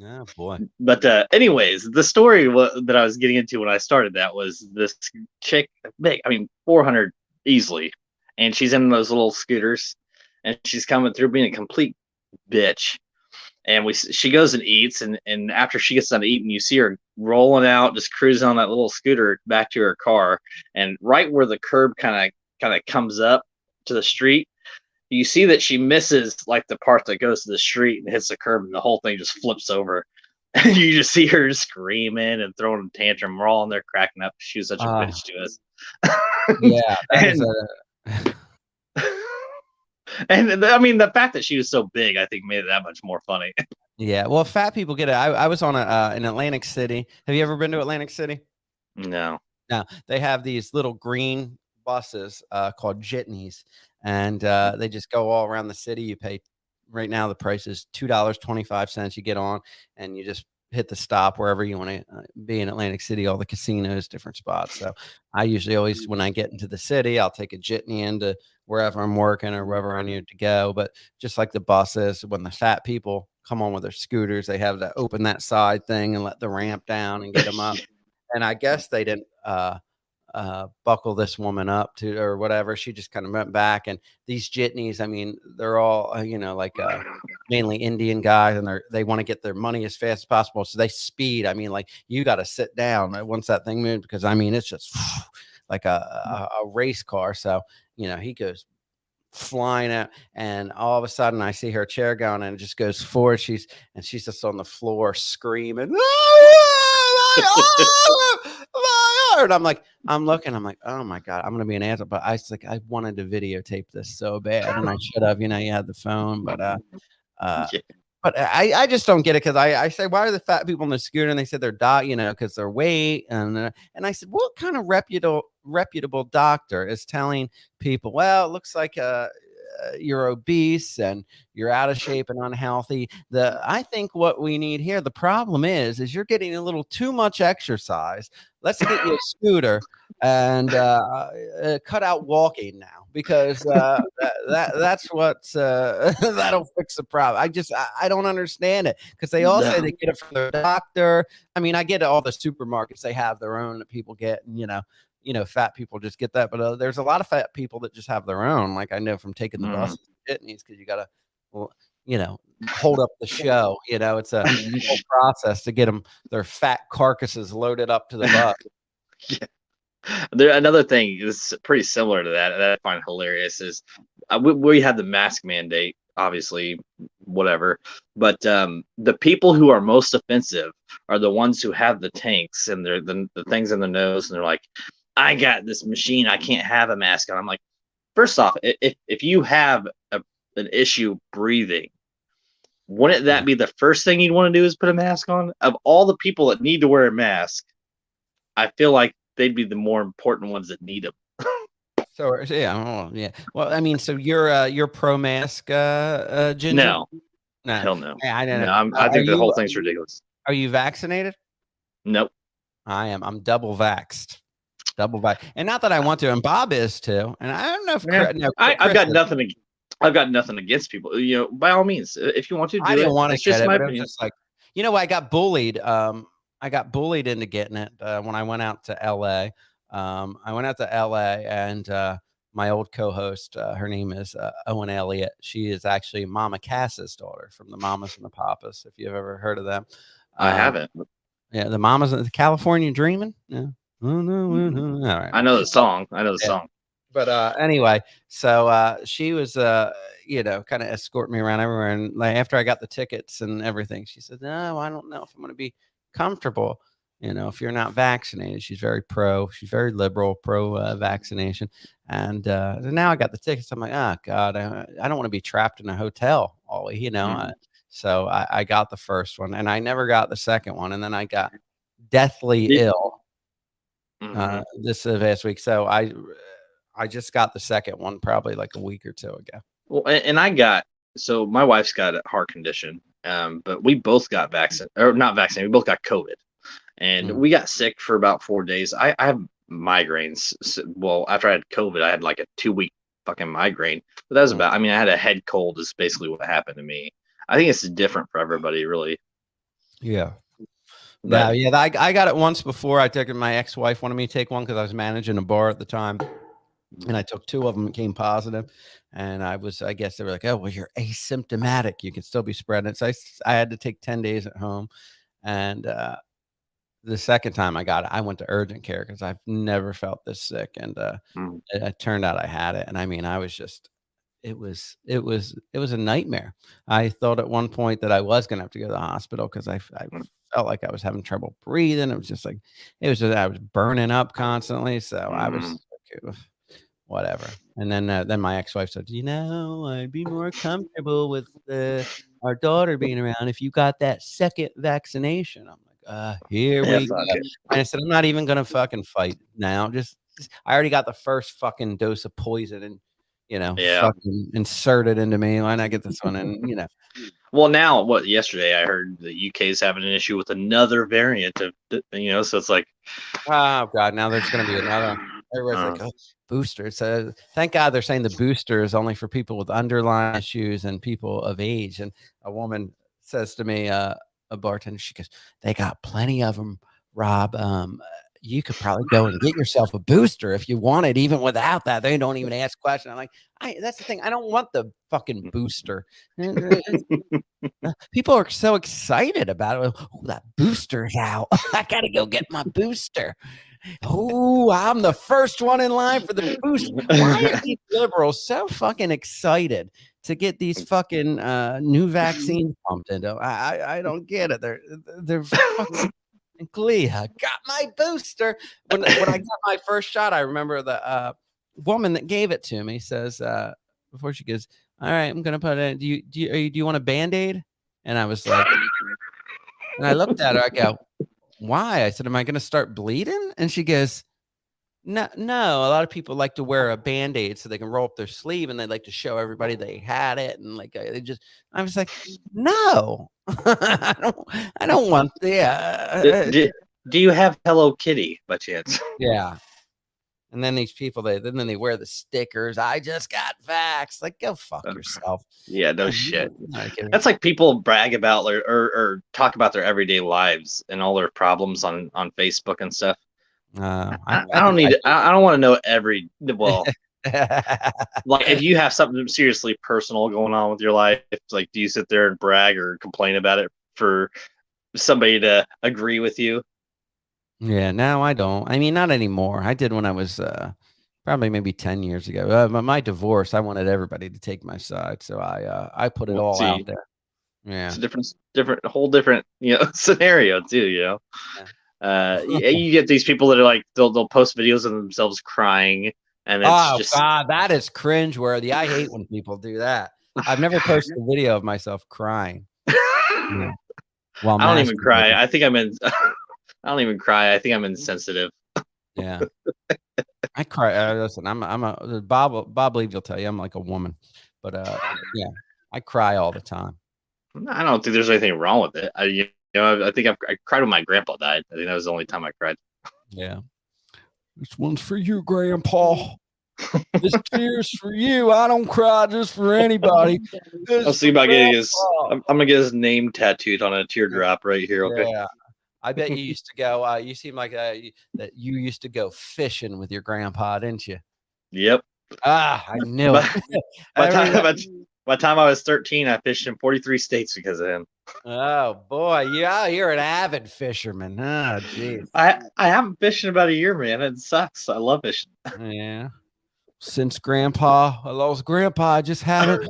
Oh boy. But anyways, the story that I was getting into when I started that was this chick, big, I mean, 400 easily, and she's in those little scooters, and she's coming through being a complete bitch. And she goes and eats, and after she gets done eating, you see her rolling out, just cruising on that little scooter back to her car, and right where the curb kind of comes up to the street, you see that she misses like the part that goes to the street and hits the curb, and the whole thing just flips over. And you just see her screaming and throwing a tantrum. We're all in there cracking up. She was such a bitch to us. Yeah. And I mean, the fact that she was so big, I think, made it that much more funny. Yeah. Well, fat people get it. I was on in Atlantic City. Have you ever been to Atlantic City? No. No. They have these little green buses called jitneys, and they just go all around the city. You pay right now, the price is $2.25. You get on and you just hit the stop wherever you want to be in Atlantic City, all the casinos, different spots. So I usually always, when I get into the city, I'll take a jitney into wherever I'm working or wherever I need to go. But just like the buses, when the fat people come on with their scooters, they have to open that side thing and let the ramp down and get them up. And I guess they didn't buckle this woman up to or whatever. She just kind of went back, and these jitneys, I mean, they're all like mainly Indian guys, and they want to get their money as fast as possible, so they speed. I mean, like, you got to sit down once that thing moves, because I mean, it's just like a race car. So he goes flying out, and all of a sudden I see her chair going, and it just goes forward. She's just on the floor screaming. And I'm looking, oh my God, I'm gonna be an asshole. But I wanted to videotape this so bad, and I should have. You had the phone, but but I just don't get it, because I say, why are the fat people on the scooter? And they said they're because their weight, and I said, what kind of reputable doctor is telling people, well, it looks like you're obese and you're out of shape and unhealthy. I think what we need here, the problem is you're getting a little too much exercise. Let's get you a scooter and cut out walking now, because that's what's that'll fix the problem. I don't understand it, because they all say they get it from their doctor. I mean, I get all the supermarkets, they have their own that people get, and fat people just get that, but there's a lot of fat people that just have their own. Like, I know from taking the bus jitneys, because you gotta hold up the show. It's a whole process to get their fat carcasses loaded up to the bus. Yeah. Another thing is pretty similar to that I find hilarious is we had the mask mandate, obviously, whatever. But the people who are most offensive are the ones who have the tanks and the things in the nose, and they're like, "I got this machine, I can't have a mask on." I'm like, first off, if you have an issue breathing, wouldn't Yeah. that be the first thing you'd want to do is put a mask on? Of all the people that need to wear a mask, I feel like they'd be the more important ones that need them. So yeah, oh, yeah. Well, I mean, so you're pro mask, Ginger? No, No, hell no. I don't know. No, I Are think the whole you thing's ridiculous. are you vaccinated? Nope. I am. I'm double vaxxed. Double vax, and not that I want to, and Bob is too. And I don't know if Yeah. Chris, no, I've Chris got is. nothing. I've got nothing against people. By all means, if you want to I do didn't it, want to it's get just it, my but it was opinion. just like, I got bullied. I got bullied into getting it when I went out to LA. I went out to LA, and my old co-host, her name is Owen Elliott. She is actually Mama Cass's daughter from the Mamas and the Papas, if you've ever heard of them. I Um, haven't. yeah, the Mamas and the California Dreaming. Yeah. Oh, no, Mm-mm. no. All right. I know the song. I know the Yeah. song. But anyway, so she was kind of escort me around everywhere, and like after I got the tickets and everything, she said, "No, I don't know if I'm going to be comfortable. If you're not vaccinated." She's very pro. She's very liberal, pro vaccination. And now I got the tickets. I'm like, oh God, I don't want to be trapped in a hotel all week, Mm. So I got the first one, and I never got the second one, and then I got deathly ill Mm-hmm. this past week. So I just got the second one probably like a week or two ago. Well, and I got so my wife's got a heart condition, but we both got vaccinated or not vaccinated. We both got COVID, and Mm, we got sick for about 4 days. I have migraines. Well, after I had COVID, I had like a 2 week fucking migraine. But that was mm. about. I mean, I had a head cold. Is basically what happened to me. I think it's different for everybody, really. Yeah. But No, yeah, I got it once before. I took it. My ex-wife wanted me to take one because I was managing a bar at the time, and I took two of them. It came positive, and I guess they were like, "Oh, well, you're asymptomatic. You can still be spreading it." So I had to take 10 days at home, and the second time I got it, I went to urgent care because I've never felt this sick, and mm, it turned out I had it, and I mean, I was just it was a nightmare. I thought at one point that I was gonna have to go to the hospital because I mm, felt like I was having trouble breathing. It was just like I was burning up constantly, so I mm, was like, "Ugh, whatever." And then my ex-wife said, I'd be more comfortable with our daughter being around if you got that second vaccination." I'm like, here yeah, we go. fuck it. And I said, "I'm not even gonna fucking fight now. Just I already got the first fucking dose of poison and Yeah. fucking insert it into me. Why not get this one?" And Well, now what? Yesterday, I heard the UK is having an issue with another variant of So it's like, oh god, now there's gonna be another. Everybody's uh, like, "Oh, booster." So thank God they're saying the booster is only for people with underlying issues and people of age. And a woman says to me, a bartender, she goes, "They got plenty of them, Rob. You could probably go and get yourself a booster if you want it, even without that. They don't even ask questions." I'm like, that's the thing. I don't want the fucking booster. People are so excited about it. Oh, that booster's out. I gotta go get my booster. Oh, I'm the first one in line for the boost. Why are these liberals so fucking excited to get these fucking new vaccines pumped into? I don't get it. They're fucking glee. I got my booster. When I got my first shot, I remember the woman that gave it to me says before she goes, "All right, I'm gonna put it. Do you want a Band-Aid?" And I was like, and I looked at her. I go, "Why?" I said, "Am I gonna start bleeding?" And she goes, "No, no. A lot of people like to wear a Band-Aid so they can roll up their sleeve, and they like to show everybody they had it, and like they just." I was like, "No, I don't want the." do, do, do you have Hello Kitty by chance? Yeah. And then these people, then they wear the stickers. I just got vaxxed. Like, go fuck yourself. Yeah, no Yeah, shit. not kidding. That's like people brag about or talk about their everyday lives and all their problems on Facebook and stuff. I don't think need. I don't want to know every. Well, I like if you have something seriously personal going on with your life, like do you sit there and brag or complain about it for somebody to agree with you? Yeah, no, I don't. I mean, not anymore. I did when I was probably maybe 10 years ago. My divorce, I wanted everybody to take my side, so I put it Well, all out see, there. it's Yeah. a whole different, scenario too. Yeah. You get these people that are like they'll post videos of themselves crying, and it's Oh just God, that is cringeworthy. I hate when people do that. I've never posted a video of myself crying. Yeah. While I don't even cry. masturbating. I think I'm in. I don't even cry. I think I'm insensitive. Yeah. I cry. Listen, I'm a Bob Levy will tell you I'm like a woman, but yeah, I cry all the time. I don't think there's anything wrong with it. I think I cried when my grandpa died. I think that was the only time I cried. Yeah. This one's for you, Grandpa. This tear's for you. I don't cry just for anybody. I'll It's see for about getting his. Grandpa. I'm gonna get his name tattooed on a Yeah. teardrop right here. Okay. Yeah. I bet you used to go. You seem like that you used to go fishing with your grandpa, didn't you? Yep. Ah, I knew it. By by Every time by the time I was 13, I fished in 43 states because of him. Oh boy, yeah, you're an avid fisherman. Oh, geez. I haven't fished in about a year, man. It sucks. I love fishing. Yeah. Since I lost Grandpa, I just haven't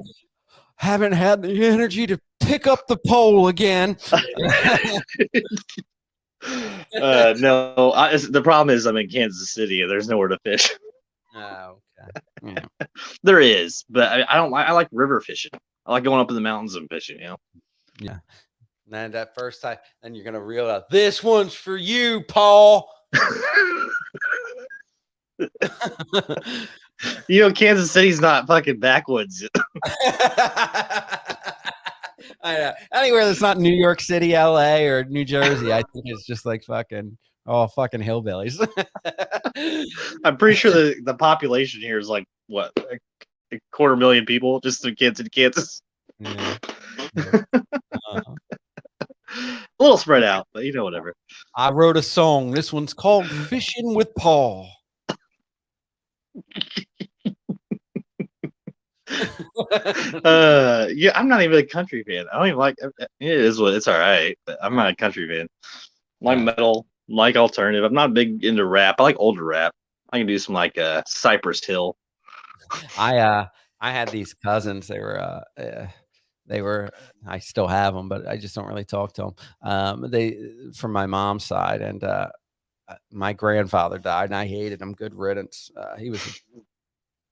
had the energy to pick up the pole again. No, the problem is I'm in Kansas City and there's nowhere to fish. Oh, okay. Yeah. There is, but I don't like. I like river fishing. I like going up in the mountains and fishing. Yeah. And then that first time, then you're gonna realize this one's for you, Paul. Kansas City's not fucking backwoods. I know. Anywhere that's not New York City, LA, or New Jersey, I think it's just like fucking hillbillies. I'm pretty sure the population here is like what, a 250,000 people just in Kansas. Yeah. Uh-huh. A little spread out, but whatever. I wrote a song. This one's called "Fishing with Paul." Yeah, I'm not even a country fan. I don't even like it. It's all right, but I'm not a country fan. I like metal, like alternative. I'm not big into rap. I like older rap. I can do some like Cypress Hill. I had these cousins. They were I still have them, but I just don't really talk to them. They from my mom's side, and my grandfather died, and I hated him. Good riddance. He was a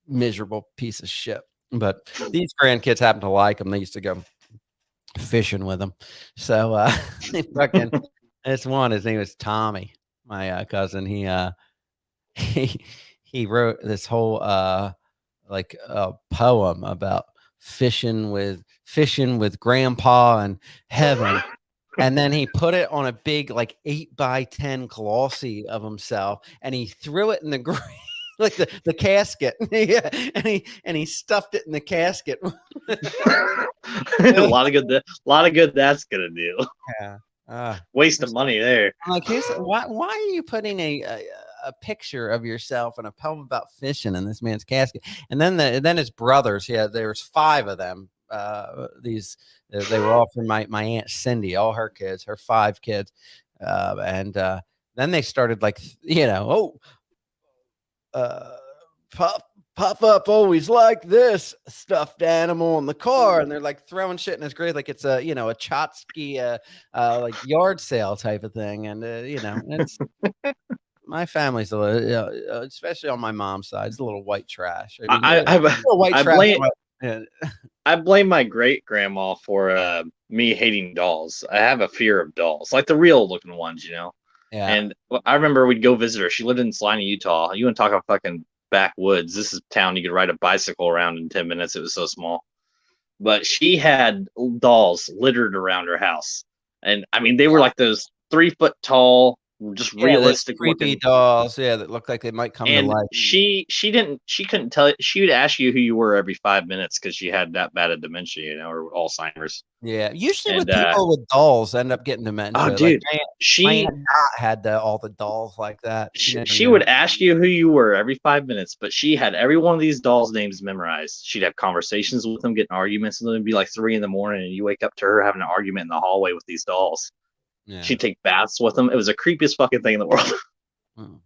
miserable piece of shit. But these grandkids happen to like him. They used to go fishing with him. So fucking this one, his name is Tommy, my cousin. He he wrote this whole poem about fishing with grandpa and heaven. And then he put it on a big like 8x10 glossy of himself, and he threw it in the grave, like the casket. Yeah, and he stuffed it in the casket. A lot of good that's gonna do. Yeah. Waste of money there. I'm like, why are you putting a picture of yourself and a poem about fishing in this man's casket? And then his brothers, yeah, there was 5 of them. They were all from my aunt Cindy, all her kids, her 5 kids, and then they started like, pop up always like this stuffed animal in the car, and they're like throwing shit in his grave like it's a Chotsky like yard sale type of thing. And it's my family's a little, especially on my mom's side, it's a little white trash. I mean, I white I trash. blame I blame my great grandma for me hating dolls. I have a fear of dolls, like the real looking ones. Yeah. And I remember we'd go visit her. She lived in Salina, Utah. You want to talk about fucking backwoods? This is a town you could ride a bicycle around in 10 minutes. It was so small. But she had dolls littered around her house. And I mean, they were like those 3 foot tall, just realistic creepy looking dolls, that look like they might come to and life. she couldn't tell it. She would ask you who you were every 5 minutes because she had that bad of dementia, or Alzheimer's. Yeah, usually And with people with dolls end up getting dementia. oh, dude, like my aunt had all the dolls like that. She would ask you who you were every 5 minutes, but she had every one of these dolls' names memorized. She'd have conversations with them, getting arguments with them. It'd be like 3 in the morning, and you wake up to her having an argument in the hallway with these dolls. Yeah. She'd take baths with them. It was the creepiest fucking thing in the world. Mm.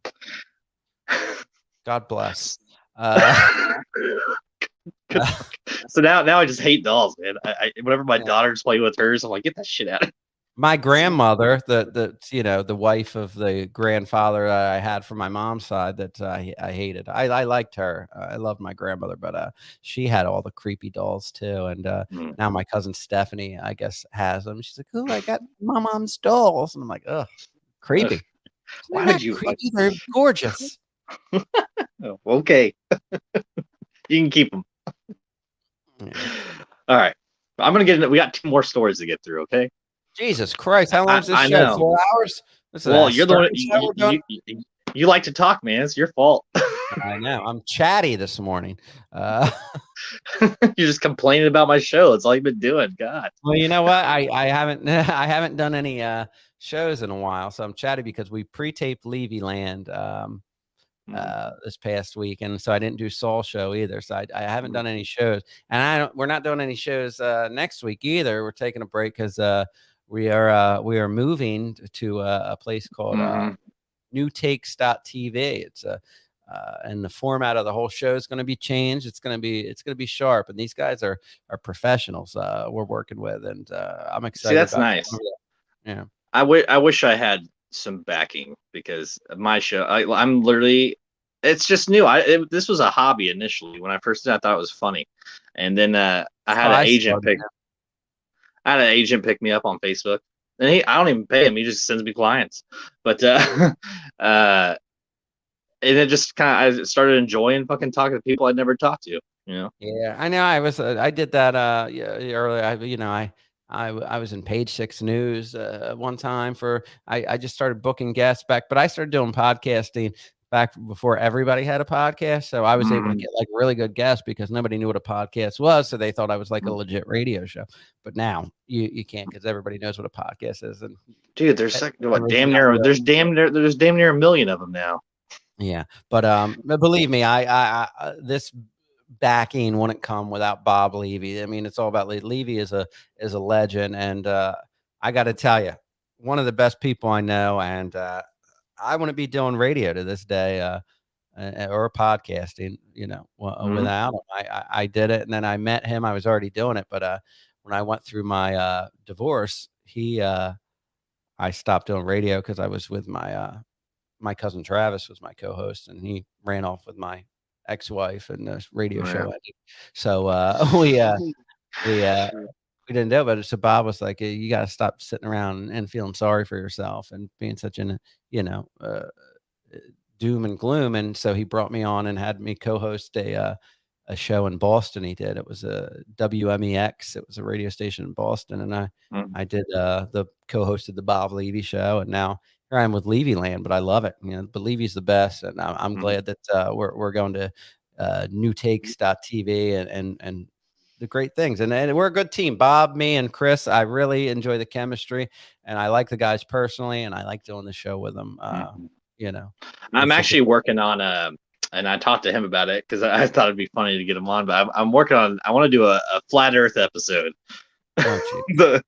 God bless. So now I just hate dolls, man. Whenever my Yeah. daughters play with hers, I'm like, get that shit out of here. My grandmother, the wife of the grandfather I had from my mom's side that I hated. I liked her. I loved my grandmother, but she had all the creepy dolls too. And now my cousin Stephanie, I guess, has them. She's like, "Oh, I got my mom's dolls," and I'm like, "Ugh, creepy." They're Why would not you? creepy. They're gorgeous. Oh, okay, you can keep them. Yeah. All right, I'm gonna get into. We got 2 more stories to get through. Okay. Jesus Christ, how long is this I show? know. 4 hours? This is Well, a you're the one. Stern show we're doing? You like to talk, man. It's your fault. I know. I'm chatty this morning. You're just complaining about my show. It's all you've been doing. God. Well, you know what? I haven't I haven't done any shows in a while, so I'm chatty because we pre-taped Levy Land this past week, and so I didn't do Saul show either. So I haven't done any shows, and we're not doing any shows next week either. We're taking a break because we are moving to a place called newtakes.tv. It's and the format of the whole show is going to be changed. It's going to be sharp, and these guys are professionals we're working with, and I'm excited. See, that's about nice. Yeah, I wish I had some backing because my show. I'm literally. It's just new. This was a hobby initially when I first did. I thought it was funny, and then I had an agent pick me up on Facebook, and I don't even pay him. He just sends me clients, but and it just I started enjoying fucking talking to people I'd never talked to. You know. Yeah, I know. I did that earlier. I was in Page Six News one time I just started booking guests back, but I started doing podcasting back before everybody had a podcast. So I was able to get like really good guests because nobody knew what a podcast was. So they thought I was like a legit radio show. But now you can't because everybody knows what a podcast is. And dude, there's damn near a million of them now. Yeah, but believe me, I this backing wouldn't come without Bob Levy. I mean, it's all about Levy is a legend, and I got to tell you, one of the best people I know, and I wouldn't be doing radio to this day or podcasting, without him. I did it, and then I met him. I was already doing it, but when I went through my divorce, I stopped doing radio because I was with my cousin Travis was my co-host, and he ran off with my ex-wife, and the radio show ended. So we didn't do it. But so Bob was like, "Hey, you got to stop sitting around and feeling sorry for yourself and being such an doom and gloom." And so he brought me on and had me co-host a show in Boston. He did. It was a WMEX. It was a radio station in Boston, and I did the co-hosted the Bob Levy show, and now here I am with Levy Land, but I love it. But Levy's the best, and I'm glad that we're going to newtakes.tv and the great things. And we're a good team. Bob, me, and Chris. I really enjoy the chemistry, and I like the guys personally, and I like doing the show with them. I'm actually working on and I talked to him about it because I thought it'd be funny to get him on. But I'm working on. I want to do a flat Earth episode. Oh,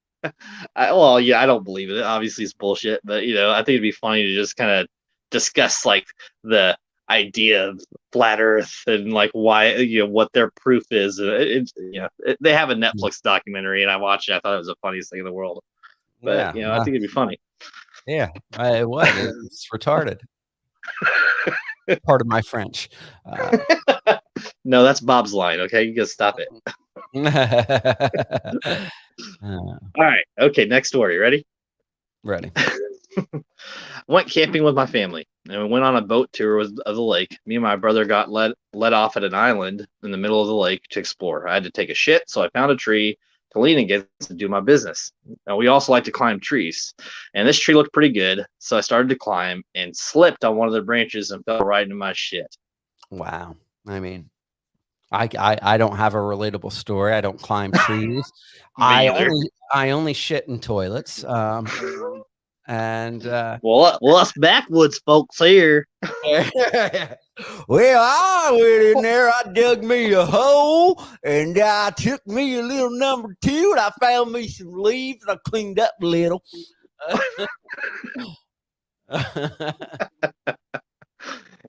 I don't believe it. Obviously, it's bullshit. But I think it'd be funny to just kind of discuss like the idea of flat Earth and like why what their proof is. They have a Netflix documentary, and I watched it. I thought it was the funniest thing in the world. But I think it'd be funny. Yeah, it was. It's retarded. Part of my French. No, that's Bob's line. Okay, you gotta stop it. All right. Okay, next story. Ready? Ready. Went camping with my family, and we went on a boat tour of the lake. Me and my brother got let off at an island in the middle of the lake to explore. I had to take a shit, so I found a tree to lean against and do my business. Now, we also like to climb trees, and this tree looked pretty good, so I started to climb and slipped on one of the branches and fell right into my shit. Wow. I mean, I don't have a relatable story. I don't climb trees. I only shit in toilets. And well, us backwoods folks here. Well, I went in there. I dug me a hole, and I took me a little number 2, and I found me some leaves, and I cleaned up a little.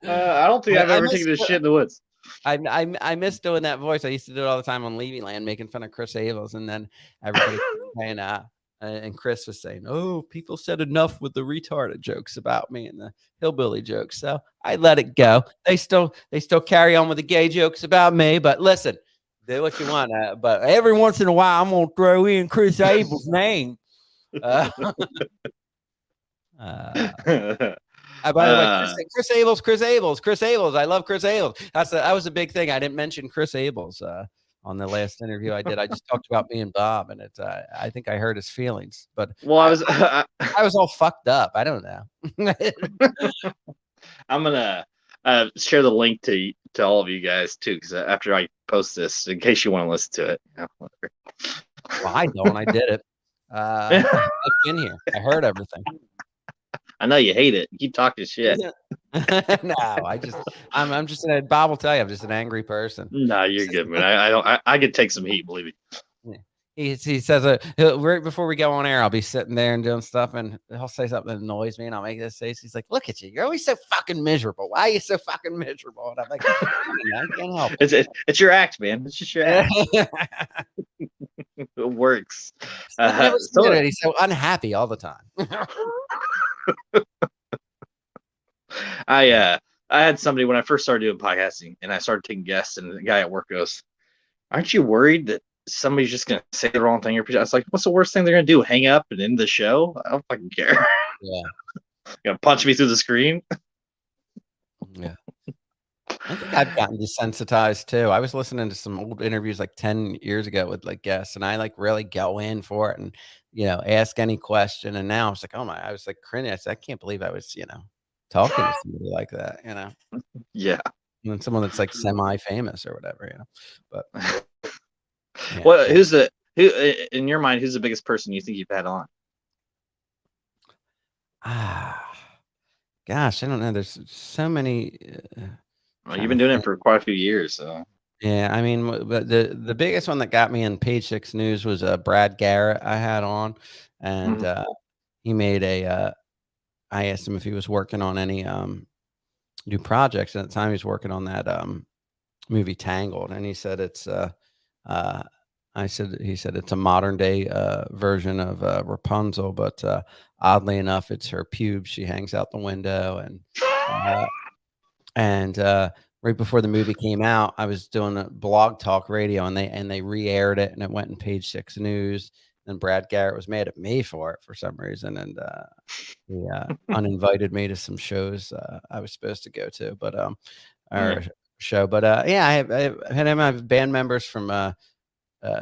I don't think I've I ever miss taken a shit in the woods. I miss doing that voice. I used to do it all the time on Levyland, making fun of Chris Abels, and then everybody saying, and Chris was saying, "Oh, people said enough with the retarded jokes about me and the hillbilly jokes." So I let it go. They still carry on with the gay jokes about me, but listen, do what you want. But every once in a while, I'm gonna throw in Chris Abels' name. Uh, by the way, Chris Abels. I love Chris Abels. That was a big thing. I didn't mention Chris Abels on the last interview I did. I just talked about me and Bob, and I think I hurt his feelings, but well, I was all fucked up. I don't know. I'm gonna share the link to all of you guys too, because after I post this, in case you want to listen to it. Well, I don't. I did it. I've been here. I heard everything. I know you hate it. You keep talking shit. No, I'm just Bob will tell you I'm just an angry person. No, you're good, man. I don't. I could take some heat, believe me. He says right before we go on air, I'll be sitting there and doing stuff, and he'll say something that annoys me, and I'll make this face. He's like, "Look at you! You're always so fucking miserable. Why are you so fucking miserable?" And I'm like, "I can't help it. It's your act, man. It's just your act. It works." He's so unhappy all the time. I had somebody when I first started doing podcasting, and I started taking guests, and the guy at work goes, "Aren't you worried that somebody's just gonna say the wrong thing?" I was like, "What's the worst thing they're gonna do? Hang up and end the show? I don't fucking care." Yeah, gonna punch me through the screen. Yeah, I think I've gotten desensitized too. I was listening to some old interviews like 10 years ago with like guests, and I like really go in for it and ask any question. And now I was like, oh my, I was like cringing. I said, I can't believe I was talking to somebody like that. Yeah. And someone that's like semi-famous or whatever. But yeah. Well, who in your mind, who's the biggest person you think you've had on? Gosh, I don't know. There's so many. Well, you've been doing it for quite a few years, so. Yeah, I mean, but the biggest one that got me in Page Six News was Brad Garrett I had on, and he made I asked him if he was working on any new projects, and at the time he was working on that movie Tangled, and he said it's he said it's a modern day version of Rapunzel, but oddly enough, it's her pubes. She hangs out the window, and right before the movie came out, I was doing a blog talk radio, and they re-aired it, and it went in Page Six News. And Brad Garrett was mad at me for it for some reason, and he uninvited me to some shows I was supposed to go to, but our show. But yeah, I had my band members from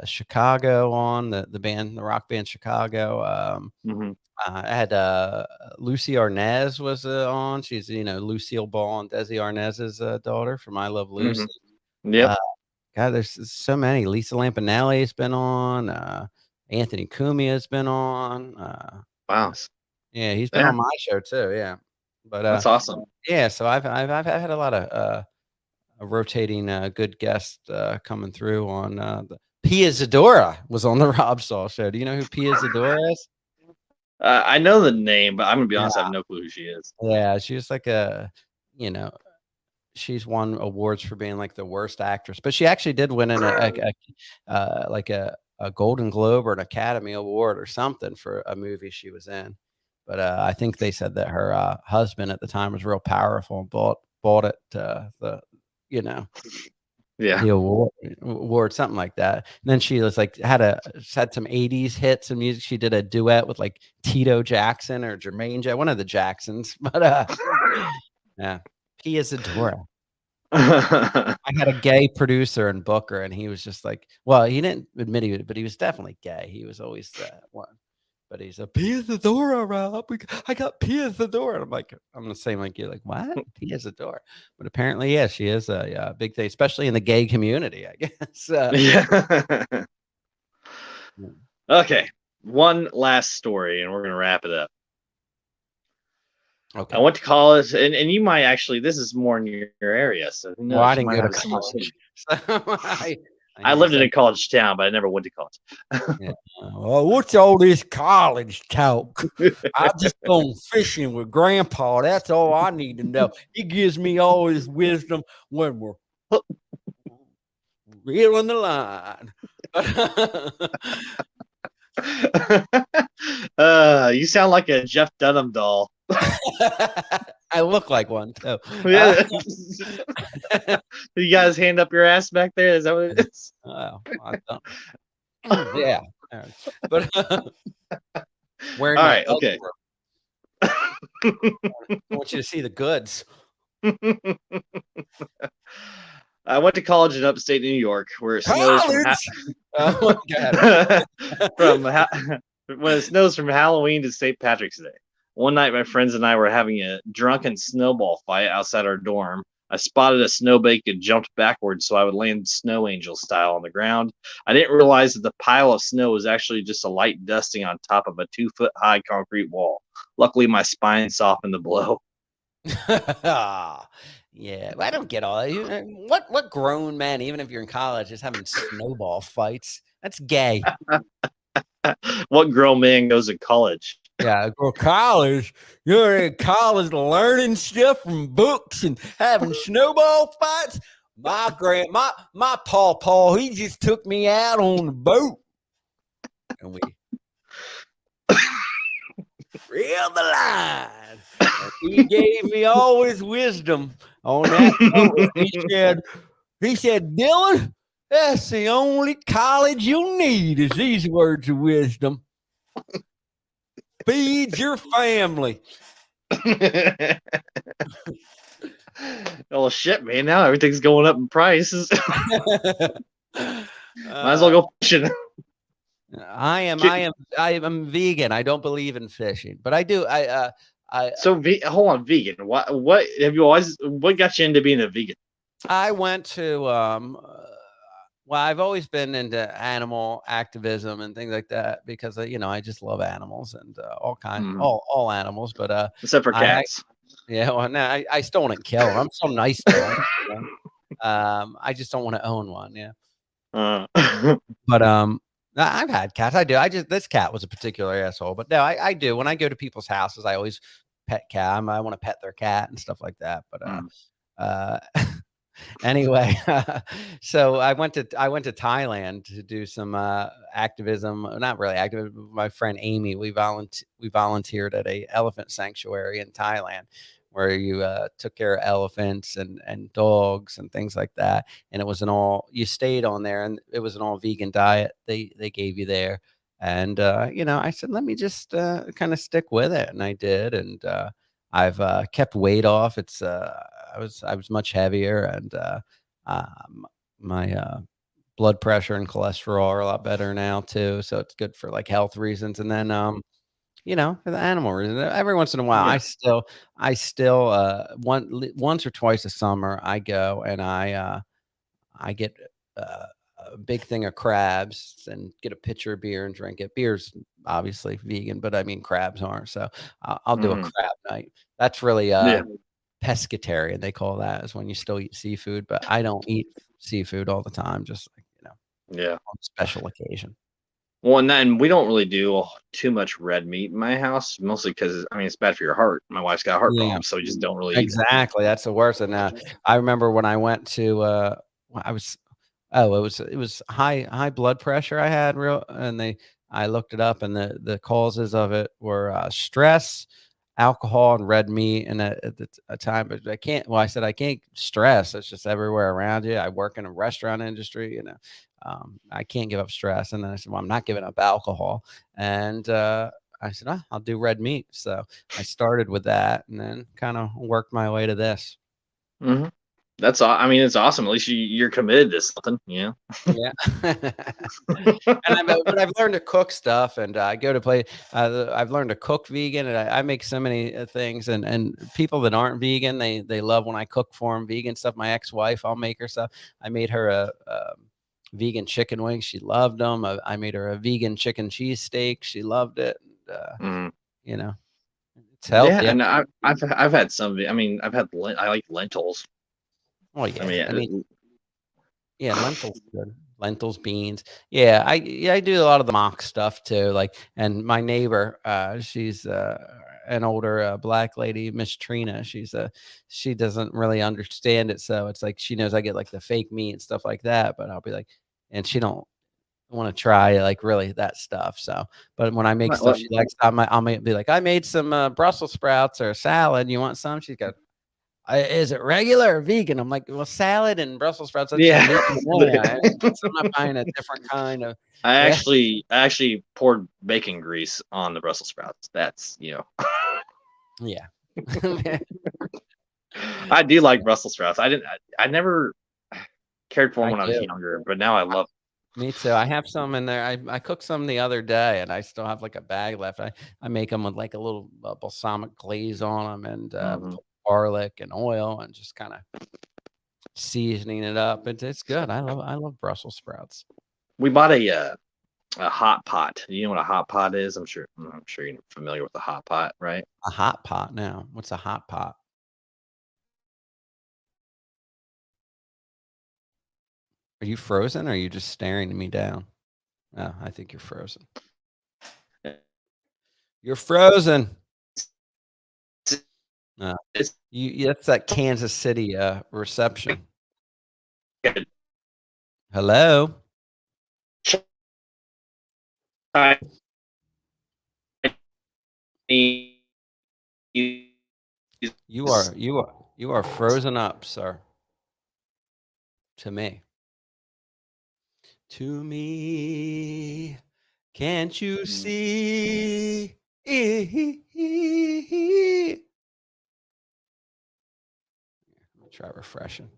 Chicago on the rock band Chicago. I had Lucy Arnaz was on. She's Lucille Ball and Desi Arnaz's daughter from I Love Lucy. Yep. God, there's so many. Lisa Lampanelli's been on. Anthony Cumia has been on. Wow. Yeah, he's been on my show too. Yeah, but that's awesome. Yeah, so I've had a lot of rotating good guests coming through on the Pia Zadora was on the Rob Saul show. Do you know who Pia Zadora is? I know the name, but I'm gonna be honest, I have no clue who she is. Yeah, she was like she's won awards for being like the worst actress, but she actually did win a Golden Globe or an Academy Award or something for a movie she was in. But I think they said that her husband at the time was real powerful and bought it the award, something like that. And then she was like had some 80s hits and music. She did a duet with like Tito Jackson or Jermaine one of the Jacksons. But yeah, Pia Zadora. I had a gay producer and booker, and he was just like, well, he didn't admit it, but he was definitely gay. He was always one. But he's a Pia Zadora, Rob. I got Pia Zadora. I'm the same like you. Like, what? Pia Zadora. But apparently, yeah, she is a big thing, especially in the gay community, I guess. Yeah. Okay. One last story, and we're going to wrap it up. Okay. I went to college, and you might actually, this is more in your area. So who knows? Well, I didn't go to college. So I lived in a college town, but I never went to college. Yeah. Well, what's all this college talk? I just gone fishing with Grandpa. That's all I need to know. He gives me all his wisdom when we're reeling the line. You sound like a Jeff Dunham doll. I look like one too. Yeah. You guys hand up your ass back there? Is that what it is? Oh, I don't. Yeah. But wearing All my right, okay. I want you to see the goods. I went to college in upstate New York, where it snows from when it snows from Halloween to St. Patrick's Day. One night, my friends and I were having a drunken snowball fight outside our dorm. I spotted a snowbank and jumped backwards so I would land snow angel style on the ground. I didn't realize that the pile of snow was actually just a light dusting on top of a 2-foot high concrete wall. Luckily, my spine softened the blow. Yeah, I don't get all that. What grown man, even if you're in college, is having snowball fights? That's gay. What grown man goes to college? Yeah, go college. You're in college learning stuff from books and having snowball fights. My Paul, he just took me out on the boat, and we reeled the line. And he gave me all his wisdom on that boat. He said, Dylan, that's the only college you'll need is these words of wisdom. Feed your family. Oh shit, man! Now everything's going up in prices. Might as well go fishing. I am vegan. I don't believe in fishing, but I do. Hold on, vegan. What have you always? What got you into being a vegan? I went to well, I've always been into animal activism and things like that because I just love animals and all all animals, but except for cats. Well, no, I still want to kill them. I'm so nice to them. I just don't want to own one. Yeah. But I've had cats. I do. This cat was a particular asshole, but no, I do. When I go to people's houses, I always pet cat. I want to pet their cat and stuff like that. But anyway, so I went to Thailand to do some activism. Not really activism. My friend Amy, we volunteered at a elephant sanctuary in Thailand, where you took care of elephants and dogs and things like that. And it was you stayed on there, and it was an all vegan diet they gave you there. And I said, let me just kind of stick with it, and I did. And I've kept weight off. It's I was much heavier, and my blood pressure and cholesterol are a lot better now too. So it's good for like health reasons. And then for the animal reason, every once in a while, Yeah. I still once or twice a summer I go and I get a big thing of crabs and get a pitcher of beer and drink it. Beer's obviously vegan, but I mean crabs aren't. So I'll do a crab night. That's really pescatarian, they call that, is when you still eat seafood, but I don't eat seafood all the time, just like on special occasion. Well, and we don't really do too much red meat in my house, mostly because it's bad for your heart. My wife's got a heart problem, so we just don't really exactly. That's the worst. And I remember when I went to it was high blood pressure I had and I looked it up, and the causes of it were stress, alcohol, and red meat. And at a time, but I said I can't stress. It's just everywhere around you. I work in a restaurant industry, I can't give up stress. And then I said, well, I'm not giving up alcohol. And I said, I'll do red meat. So I started with that, and then kind of worked my way to this. Mm-hmm. It's awesome. At least you're committed to something, Yeah. But I've learned to cook stuff, and I go to play. I've learned to cook vegan, and I make so many things. And people that aren't vegan, they love when I cook for them vegan stuff. My ex-wife, I'll make her stuff. I made her a vegan chicken wings. She loved them. I made her a vegan chicken cheesesteak. She loved it. It's healthy. Yeah, and I've had some. I like lentils. Oh yeah, lentils good. lentils, beans. Yeah, I do a lot of the mock stuff too. Like, and my neighbor, she's an older black lady, Miss Trina. She doesn't really understand it, so it's like she knows I get like the fake meat and stuff like that, but I'll be like, and she don't want to try like really that stuff. So, but when I make stuff she likes, I'll be like, I made some Brussels sprouts or salad. You want some? She's got. Is it regular or vegan? I'm like, well, salad and Brussels sprouts. That's just Yeah. meat. Yeah, so I'm not buying a different kind of. I Yeah. actually poured bacon grease on the Brussels sprouts. That's Yeah. I do like Brussels sprouts. I never cared for them I when I was do. younger, but now I love. Me too. I have some in there. I cooked some the other day, and I still have like a bag left. I make them with like a little balsamic glaze on them, and put garlic and oil, and just kind of seasoning it up. It's good. I love Brussels sprouts. We bought a hot pot. You know what a hot pot is? I'm sure you're familiar with a hot pot, right? A hot pot now. What's a hot pot? Are you frozen or are you just staring me down? Oh, I think you're frozen. You're frozen. That's that Kansas City reception. Hello? You are frozen up, sir. To me. To me. Can't you see? I'll try refreshing.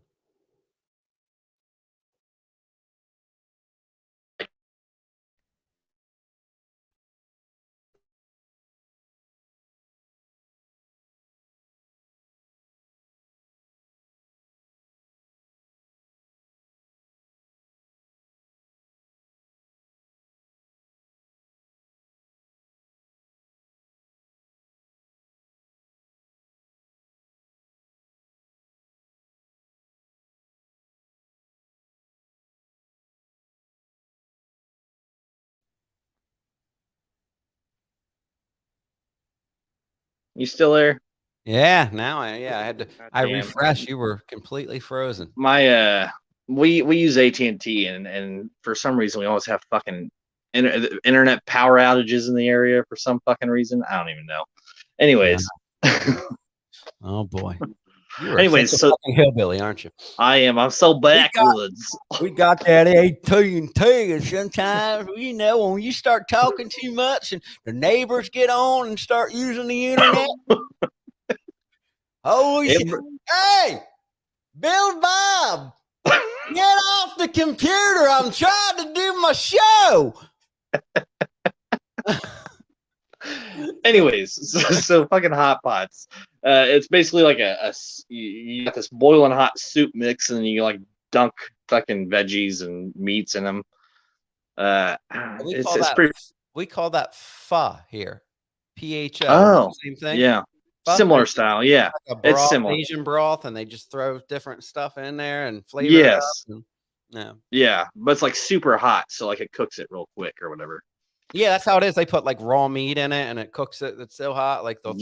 You still there? Yeah, now I had to. I Damn. refreshed. You were completely frozen. My we use AT&T and for some reason we always have fucking internet power outages in the area for some fucking reason. I don't even know. Anyways. Oh boy. You are Anyways, such a fucking hillbilly, aren't you? I am. I'm so backwoods. We got that AT&T, and sometimes when you start talking too much and the neighbors get on and start using the internet. Holy shit. Hey, Bill Bob, get off the computer. I'm trying to do my show. Anyways, so fucking hot pots. It's basically like you got this boiling hot soup mix, and you like dunk fucking veggies and meats in them. We call that pho here. PHO. Oh, same thing. Yeah, Pho? similar style. Yeah, like a broth, it's similar. Asian broth, and they just throw different stuff in there and flavor. Yes. It up and, yeah, but it's like super hot, so like it cooks it real quick or whatever. Yeah, that's how it is. They put like raw meat in it, and it cooks it. It's so hot, like they'll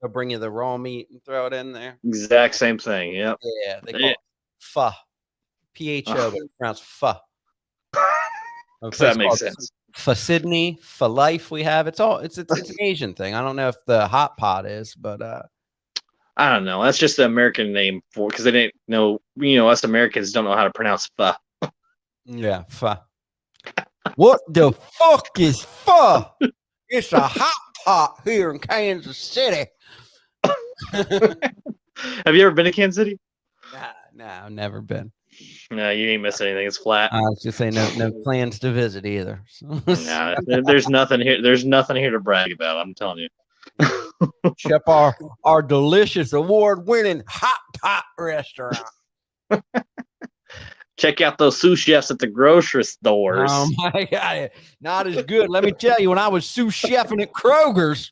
bring you the raw meat and throw it in there. Exact same thing. Yep. Yeah, they call it pho. PHO, but it's pronounced pho. That makes sense. For Sydney, for life, we have it's an Asian thing. I don't know if the hot pot is, but I don't know. That's just the American name for because they didn't know. Us Americans don't know how to pronounce pho. Yeah, pho. What the fuck is pho? It's a hot pot here in Kansas City. Have you ever been to Kansas City? No, I've never been. No, you ain't missing anything. It's flat. I was just saying, no plans to visit either. No, there's nothing here. There's nothing here to brag about. I'm telling you. Except our delicious award-winning hot pot restaurant. Check out those sous chefs at the grocery stores. Oh my God, not as good. Let me tell you, when I was sous chefing at Kroger's,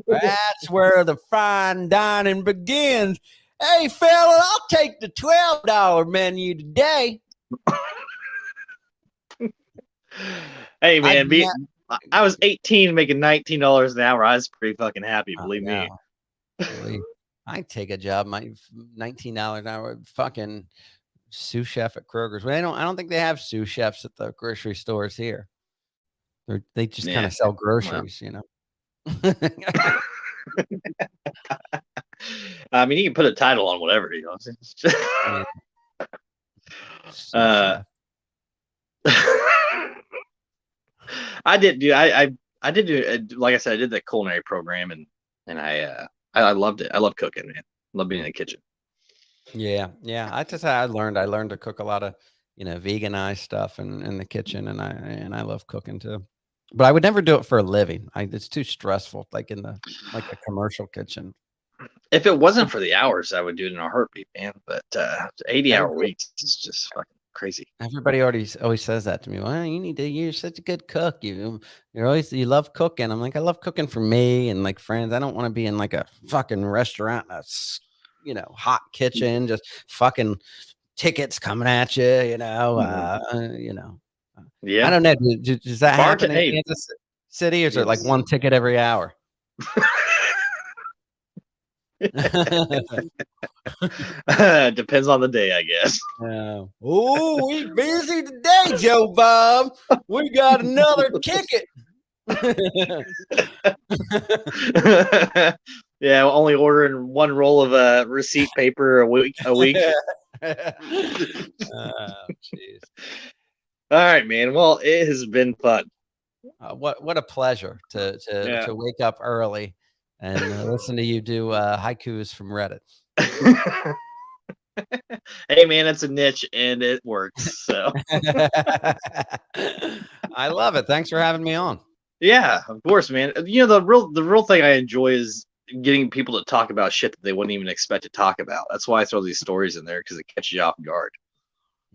that's where the fine dining begins. Hey, fella, I'll take the $12 menu today. Hey I man, I was 18 making $19 an hour. I was pretty fucking happy, believe me. know. I'd take a job, my $19 an hour, fucking sous chef at Kroger's. But I don't think they have sous chefs at the grocery stores here. They just kind Yeah. of sell Well. groceries, you know. I mean, you can put a title on whatever, you know. Yeah, sous uh, chef. I did do I did do like I said, I did that culinary program and I loved it. I love cooking, man. Love being in the kitchen. Yeah, yeah. I learned to cook a lot of, veganized stuff in the kitchen, and I love cooking too. But I would never do it for a living. It's too stressful, like in the like a commercial kitchen. If it wasn't for the hours, I would do it in a heartbeat, man. But 80-hour Everybody, weeks is just fucking crazy. everybody always says that to me. Well, you're such a good cook. You love cooking. I'm like, I love cooking for me and like friends. I don't want to be in like a fucking restaurant that's hot kitchen, just fucking tickets coming at you, I Yeah. don't know. Does that happen in Hey, Kansas City, or is it like it's one ticket every hour? depends on the day, I guess. Oh, we busy today, Joe Bob. We got another ticket. Yeah, only ordering one roll of receipt paper a week. Oh, jeez. All right, man. Well, it has been fun. What a pleasure Yeah. to wake up early and listen to you do haikus from Reddit. Hey, man, it's a niche and it works. So I love it. Thanks for having me on. yeah, of course, man. You know, the real thing I enjoy is getting people to talk about shit that they wouldn't even expect to talk about. That's why I throw these stories in there because it catches you off guard.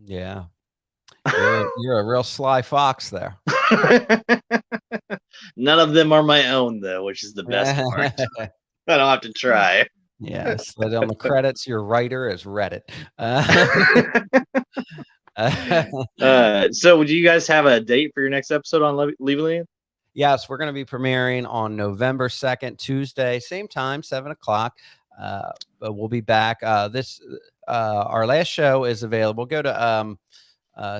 Yeah. You're a real sly fox there. None of them are my own though, which is the best part. I don't have to try. Yeah, slid on the credits. Your writer is Reddit. So, do you guys have a date for your next episode on Reelin? Yes, we're going to be premiering on November 2nd, Tuesday, same time, 7 o'clock. But we'll be back. Our last show is available. Go to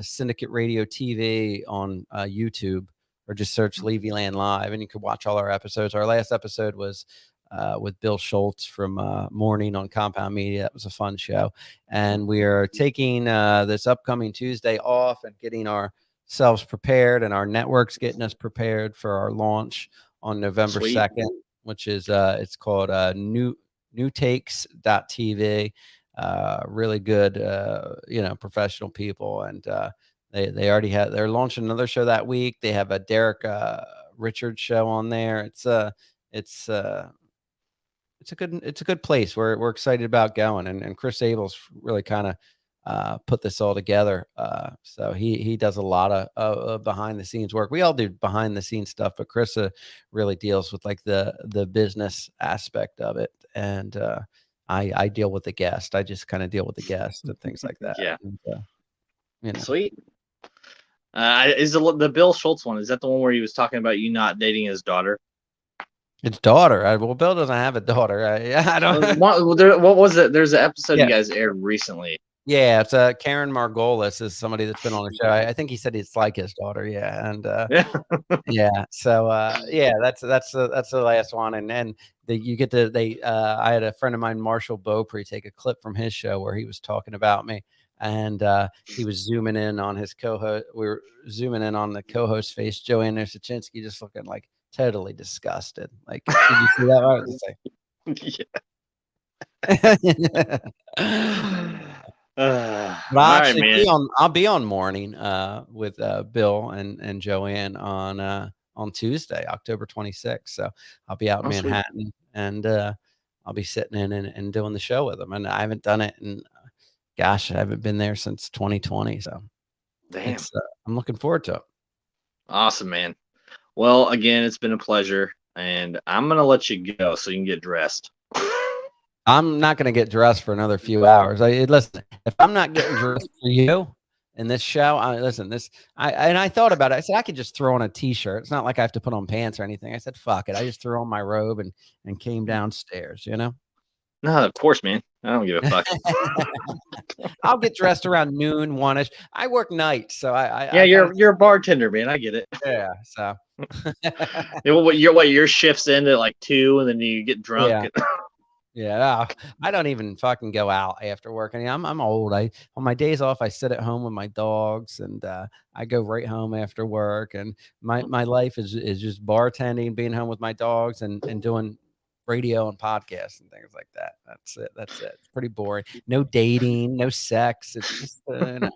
Syndicate Radio TV on YouTube, or just search Reelin Live, and you can watch all our episodes. Our last episode was with Bill Schultz from Morning on Compound Media. That was a fun show. And we are taking this upcoming Tuesday off and getting ourselves prepared, and our network's getting us prepared for our launch on November 2nd, which is it's called newtakes.tv. Really good, professional people. And they already they're launching another show that week. They have a Derek Richards show on there. It's a good place. We're excited about going, and Chris Abel's really kind of put this all together. So he does a lot of behind the scenes work. We all do behind the scenes stuff, but Chris really deals with like the business aspect of it. And I deal with the guest. I just kind of deal with the guest and things like that. Yeah. And, Sweet. Is the Bill Schultz one? Is that the one where he was talking about you not dating his daughter? His daughter. Well, Bill doesn't have a daughter. I don't. What was it? There's an episode you guys aired recently. Yeah, it's Karen Margolis is somebody that's been on the show. I think he said it's like his daughter. Yeah, and yeah. So that's the last one, and then you get to I had a friend of mine, Marshall Beaupre, take a clip from his show where he was talking about me, and he was zooming in on his co-host. We were zooming in on the co-host face, Joanna Sachinsky, just looking like totally disgusted. Like, did you see that? I'll be on Morning with Bill and Joanne on Tuesday, October 26th. So I'll be out in Manhattan, sweet. And I'll be sitting in and doing the show with them. And I haven't done it, and gosh, I haven't been there since 2020. So damn, I'm looking forward to it. Awesome, man. Well, again, it's been a pleasure, and I'm gonna let you go so you can get dressed. I'm not going to get dressed for another few hours. Listen, if I'm not getting dressed for you, in this show. Listen, I thought about it. I said I could just throw on a t-shirt. It's not like I have to put on pants or anything. I said fuck it. I just threw on my robe and came downstairs. You know. No, of course, man. I don't give a fuck. I'll get dressed around noon, 1-ish. I work nights, so Yeah, I you're a bartender, man. I get it. yeah. So Your shifts end at like 2, and then you get drunk. yeah. Yeah, I don't even fucking go out after work. I mean, I'm old. On my days off, I sit at home with my dogs, and I go right home after work. And my life is just bartending, being home with my dogs, and doing radio and podcasts and things like that. That's it. That's it. It's pretty boring. No dating, no sex. It's just you know.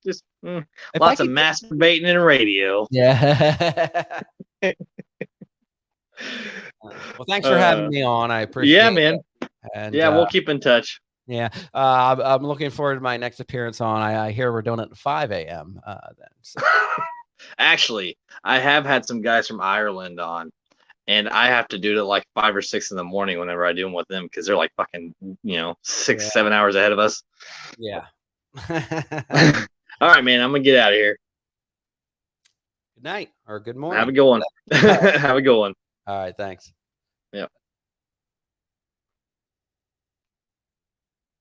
Just If I lots of could, masturbating and radio. yeah. Well, thanks for having me on. I appreciate Yeah, it. man. And Yeah, we'll keep in touch. yeah, I'm looking forward to my next appearance on. I hear we're doing it at 5 a.m. Then. So. Actually, I have had some guys from Ireland on, and I have to do it at like 5 or 6 in the morning whenever I do them with them because they're like fucking 6, 7 hours ahead of us. Yeah. All right, man. I'm gonna get out of here. Good night or good morning. Have a good one. Have a good one. All right. Thanks.